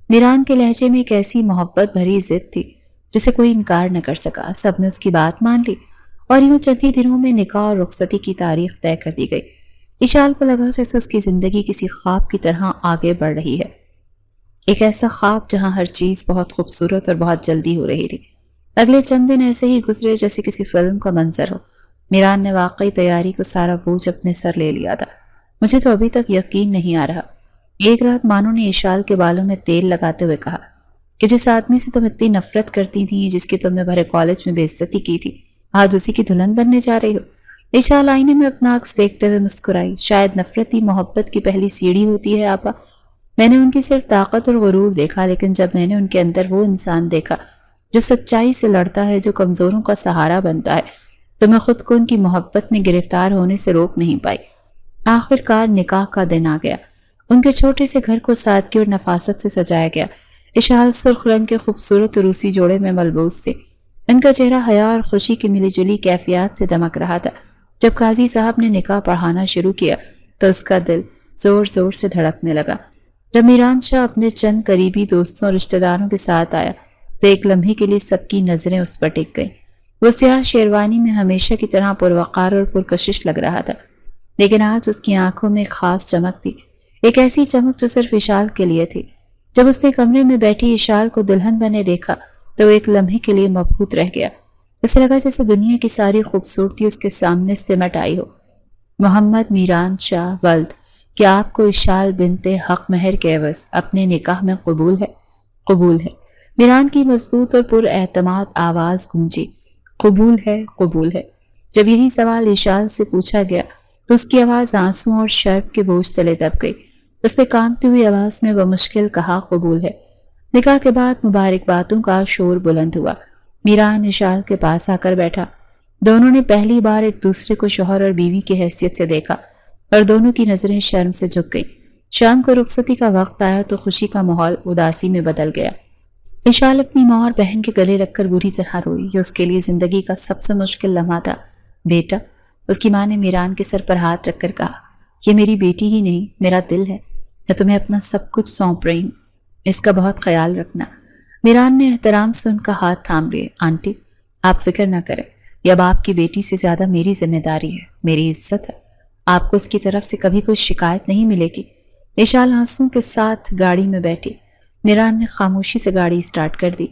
Speaker 1: میران کے لہجے میں ایک ایسی محبت بھری ضد تھی جسے کوئی انکار نہ کر سکا۔ سب نے اس کی بات مان لی اور یوں چند ہی دنوں میں نکاح اور رخصتی کی تاریخ طے کر دی گئی۔ اشال کو لگا جیسے اس کی زندگی کسی خواب کی طرح آگے بڑھ رہی ہے، ایک ایسا خواب جہاں ہر چیز بہت خوبصورت اور بہت جلدی ہو رہی تھی۔ اگلے چند دن ایسے ہی گزرے جیسے کسی فلم کا منظر ہو۔ میران نے واقعی تیاری کو سارا بوجھ اپنے سر لے لیا تھا۔ مجھے تو ابھی تک یقین نہیں آ رہا۔ ایک رات مانو نے اشال کے بالوں میں تیل لگاتے ہوئے کہا کہ جس آدمی سے تم اتنی نفرت کرتی تھی، جس کی تم نے بھرے کالج میں بے عزتی کی تھی، آج اسی کی دلہن بننے جا رہی ہو۔ اشال آئینے میں اپنا عکس دیکھتے ہوئے مسکرائی۔ شاید نفرت ہی محبت کی پہلی سیڑھی ہوتی ہے آپا۔ میں نے ان کی صرف طاقت اور غرور دیکھا، لیکن جب میں نے ان کے اندر وہ انسان دیکھا جو سچائی سے لڑتا ہے، جو کمزوروں کا سہارا بنتا ہے، تو میں خود کو ان کی محبت میں گرفتار ہونے سے روک نہیں پائی۔ آخر کار نکاح کا دن آ گیا۔ ان کے چھوٹے سے گھر کو سادگی اور نفاست سے سجایا گیا۔ اشال سرخ رنگ کے خوبصورت روسی جوڑے میں ملبوس تھے۔ ان کا چہرہ حیا اور خوشی کی ملی جلی کیفیات سے دمک رہا تھا۔ جب قاضی صاحب نے نکاح پڑھانا شروع کیا تو اس کا دل زور زور سے دھڑکنے لگا۔ جب میران شاہ اپنے چند قریبی دوستوں اور رشتہ داروں کے ساتھ آیا تو ایک لمحے کے لیے سب کی نظریں اس پر ٹک گئیں۔ وہ سیاہ شیروانی میں ہمیشہ کی طرح پروقار اور پرکشش لگ رہا تھا، لیکن آج اس کی آنکھوں میں ایک خاص چمک تھی، ایک ایسی چمک جو صرف اشال کے لیے تھی۔ جب اس نے کمرے میں بیٹھی اشال کو دلہن بنے دیکھا تو وہ ایک لمحے کے لیے مبہوت رہ گیا۔ اسے لگا جیسے دنیا کی ساری خوبصورتی اس کے سامنے سمٹ آئی ہو۔ محمد میران شاہ ولد، کیا آپ کو اشال بنت حق مہر کے عوض اپنے نکاح میں قبول ہے؟ قبول ہے، میران کی مضبوط اور پر اعتماد آواز گونجی۔ قبول ہے، قبول ہے۔ جب یہی سوال اشال سے پوچھا گیا تو اس کی آواز آنسوں اور شرم کے بوجھ تلے دب گئی۔ اس نے کانپتی ہوئی آواز میں بمشکل کہا، قبول ہے۔ نکاح کے بعد مبارکبادوں کا شور بلند ہوا۔ میران اشال کے پاس آ کر بیٹھا۔ دونوں نے پہلی بار ایک دوسرے کو شوہر اور بیوی کی حیثیت سے دیکھا اور دونوں کی نظریں شرم سے جھک گئیں۔ شام کو رخصتی کا وقت آیا تو خوشی کا ماحول اداسی میں بدل گیا۔ اشال اپنی ماں اور بہن کے گلے لگ کر بری طرح روئی۔ یہ اس کے لیے زندگی کا سب سے مشکل لمحہ تھا۔ بیٹا، اس کی ماں نے میران کے سر پر ہاتھ رکھ کر کہا، یہ میری بیٹی ہی نہیں، میرا دل ہے۔ میں تمہیں اپنا سب کچھ سونپ رہی ہوں، اس کا بہت خیال رکھنا۔ میران نے احترام سے ان کا ہاتھ تھام لیے۔ آنٹی، آپ فکر نہ کریں، یہ اب آپ کی بیٹی سے زیادہ میری ذمہ داری ہے، میری عزت ہے۔ آپ کو اس کی طرف سے کبھی کوئی شکایت نہیں ملے گی۔ اشال آنسوں کے ساتھ گاڑی میں بیٹھی۔ میران نے خاموشی سے گاڑی سٹارٹ کر دی۔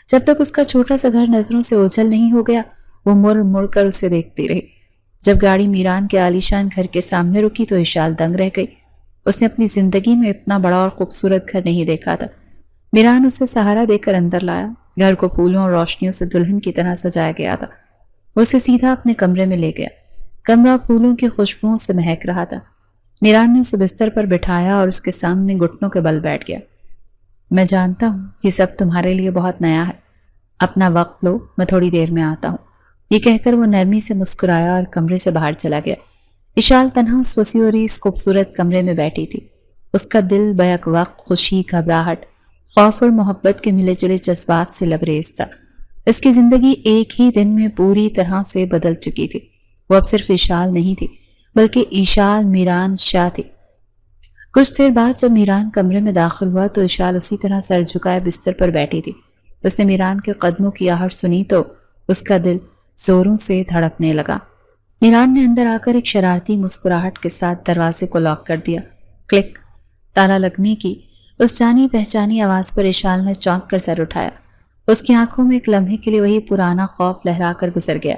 Speaker 1: جب تک اس کا چھوٹا سا گھر نظروں سے اوجھل نہیں ہو گیا، وہ مڑ مڑ کر اسے دیکھتی رہی۔ جب گاڑی میران کے عالیشان گھر کے سامنے رکی تو اشال دنگ رہ گئی۔ اس نے اپنی زندگی میں اتنا بڑا اور خوبصورت گھر نہیں دیکھا تھا۔ میران اسے سہارا دے کر اندر لایا۔ گھر کو پھولوں اور روشنیوں سے دلہن کی طرح سجایا گیا تھا۔ وہ اسے سیدھا اپنے کمرے میں لے گیا۔ کمرہ پھولوں کی خوشبوؤں سے مہک رہا تھا۔ میران نے اسے بستر پر بٹھایا اور اس کے سامنے گھٹنوں کے بل بیٹھ گیا۔ میں جانتا ہوں یہ سب تمہارے لیے بہت نیا ہے، اپنا وقت لو، میں تھوڑی دیر میں آتا ہوں۔ یہ کہہ کر وہ نرمی سے مسکرایا اور کمرے سے باہر چلا گیا۔ اشال تنہا اس وسیع اور اس خوبصورت کمرے میں بیٹھی تھی۔ اس کا دل بیک وقت خوشی، گھبراہٹ، خوف اور محبت کے ملے جلے جذبات سے لبریز تھا۔ اس کی زندگی ایک ہی دن میں پوری طرح سے بدل چکی تھی۔ وہ اب صرف اشال نہیں تھی، بلکہ اشال میران شاہ تھی۔ کچھ دیر بعد جب میران کمرے میں داخل ہوا تو اشال اسی طرح سر جھکائے بستر پر بیٹھی تھی۔ اس نے میران کے قدموں کی آہٹ سنی تو اس کا دل زوروں سے دھڑکنے لگا۔ میران نے اندر آ کر ایک شرارتی مسکراہٹ کے ساتھ دروازے کو لاک کر دیا۔ کلک، تالا لگنے کی اس جانی پہچانی آواز پر اشال نے چونک کر سر اٹھایا۔ اس کی آنکھوں میں ایک لمحے کے لیے وہی پرانا خوف لہرا کر گزر گیا۔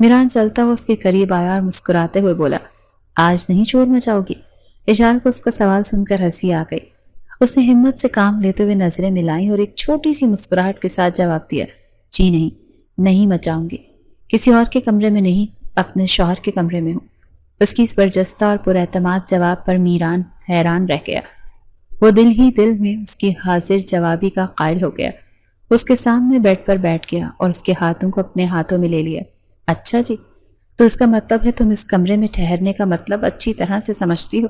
Speaker 1: میران چلتا ہوا اس کے قریب آیا اور مسکراتے ہوئے بولا، آج نہیں شور مچاؤ گی؟ اشال کو اس کا سوال سن کر ہنسی آ گئی۔ اس نے ہمت سے کام لیتے ہوئے نظریں ملائیں اور ایک چھوٹی سی مسکراہٹ کے ساتھ جواب دیا، جی نہیں مچاؤں گی، کسی اور کے کمرے میں نہیں، اپنے شوہر کے کمرے میں ہوں۔ اس کی اس برجستہ اور پر اعتماد جواب پر میران حیران رہ گیا۔ وہ دل ہی دل میں اس کی حاضر جوابی کا قائل ہو گیا۔ اس کے سامنے بیڈ پر بیٹھ گیا اور اس کے ہاتھوں کو اپنے ہاتھوں میں لے لیا۔ اچھا جی، تو اس کا مطلب ہے تم اس کمرے میں ٹھہرنے کا مطلب اچھی طرح سے سمجھتی ہو؟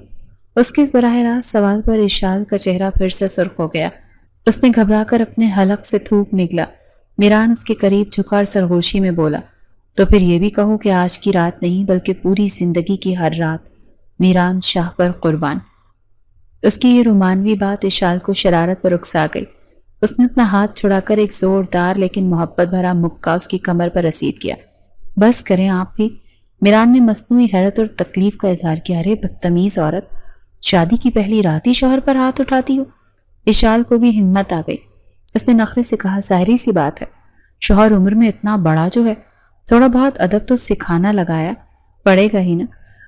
Speaker 1: اس کے اس براہ راست سوال پر اشال کا چہرہ پھر سے سرخ ہو گیا۔ اس نے گھبرا کر اپنے حلق سے تھوک نکلا۔ میران اس کے قریب جھکا اور سرگوشی میں بولا، تو پھر یہ بھی کہو کہ آج کی رات نہیں بلکہ پوری زندگی کی ہر رات میران شاہ پر قربان۔ اس کی یہ رومانوی بات اشال کو شرارت پر اکسا گئی۔ اس نے اپنا ہاتھ چھڑا کر ایک زوردار لیکن محبت بھرا مکہ اس کی کمر پر رسید کیا۔ بس کریں آپ بھی، میران نے مصنوعی حیرت اور تکلیف کا اظہار کیا۔ ارے بدتمیز عورت، شادی کی پہلی رات ہی شوہر پر ہاتھ اٹھاتی ہو۔ اشال کو بھی ہمت آ گئی، اس نے نخرے سے کہا ظاہری سی بات ہے، شوہر عمر میں اتنا بڑا جو ہے، تھوڑا بہت ادب تو سکھانا لگایا پڑے گا ہی نا۔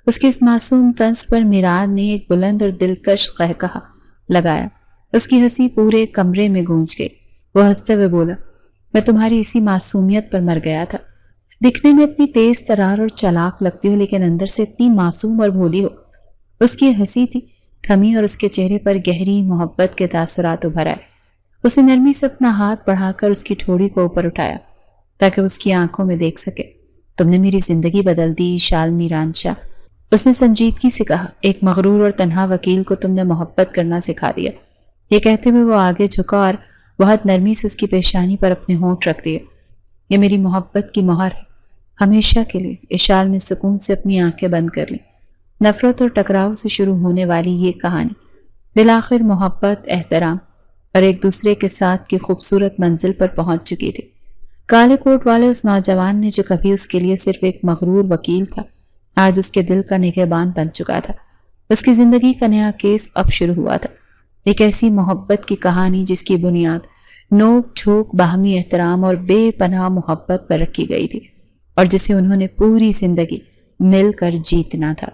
Speaker 1: اس کے اس معصوم طنز پر میران نے ایک بلند اور دلکش قہقہا لگایا، اس کی ہنسی پورے کمرے میں گونج گئی۔ وہ ہنستے ہوئے بولا میں تمہاری اسی معصومیت پر مر گیا تھا، دکھنے میں اتنی تیز ترار اور چالاک لگتی ہو لیکن اندر سے اتنی معصوم اور بھولی ہو۔ اس کی ہنسی تھی تھمی اور اس کے چہرے پر گہری محبت کے تاثرات ابھر آئے۔ اس نے نرمی سے اپنا ہاتھ بڑھا کر اس کی ٹھوڑی کو اوپر اٹھایا تاکہ اس کی آنکھوں میں دیکھ سکے۔ تم نے میری زندگی بدل دی اشال میران شاہ، اس نے سنجیدگی سے کہا، ایک مغرور اور تنہا وکیل کو تم نے محبت کرنا سکھا دیا۔ یہ کہتے ہوئے وہ آگے جھکا اور بہت نرمی سے اس کی پیشانی پر اپنے ہونٹ رکھ دیے۔ یہ میری محبت کی مہر ہے، ہمیشہ کے لیے۔ اشال نے سکون سے اپنی آنکھیں بند کر لیں۔ نفرت اور ٹکراؤ سے شروع ہونے والی یہ کہانی بالآخر محبت، احترام اور ایک دوسرے کے ساتھ کی خوبصورت منزل پر پہنچ چکی تھی۔ کالے کوٹ والے اس نوجوان نے جو کبھی اس کے لیے صرف ایک مغرور وکیل تھا، آج اس کے دل کا نگہبان بن چکا تھا۔ اس کی زندگی کا نیا کیس اب شروع ہوا تھا، ایک ایسی محبت کی کہانی جس کی بنیاد نوک جھوک، باہمی احترام اور بے پناہ محبت پر رکھی گئی تھی، اور جسے انہوں نے پوری زندگی مل کر جیتنا تھا۔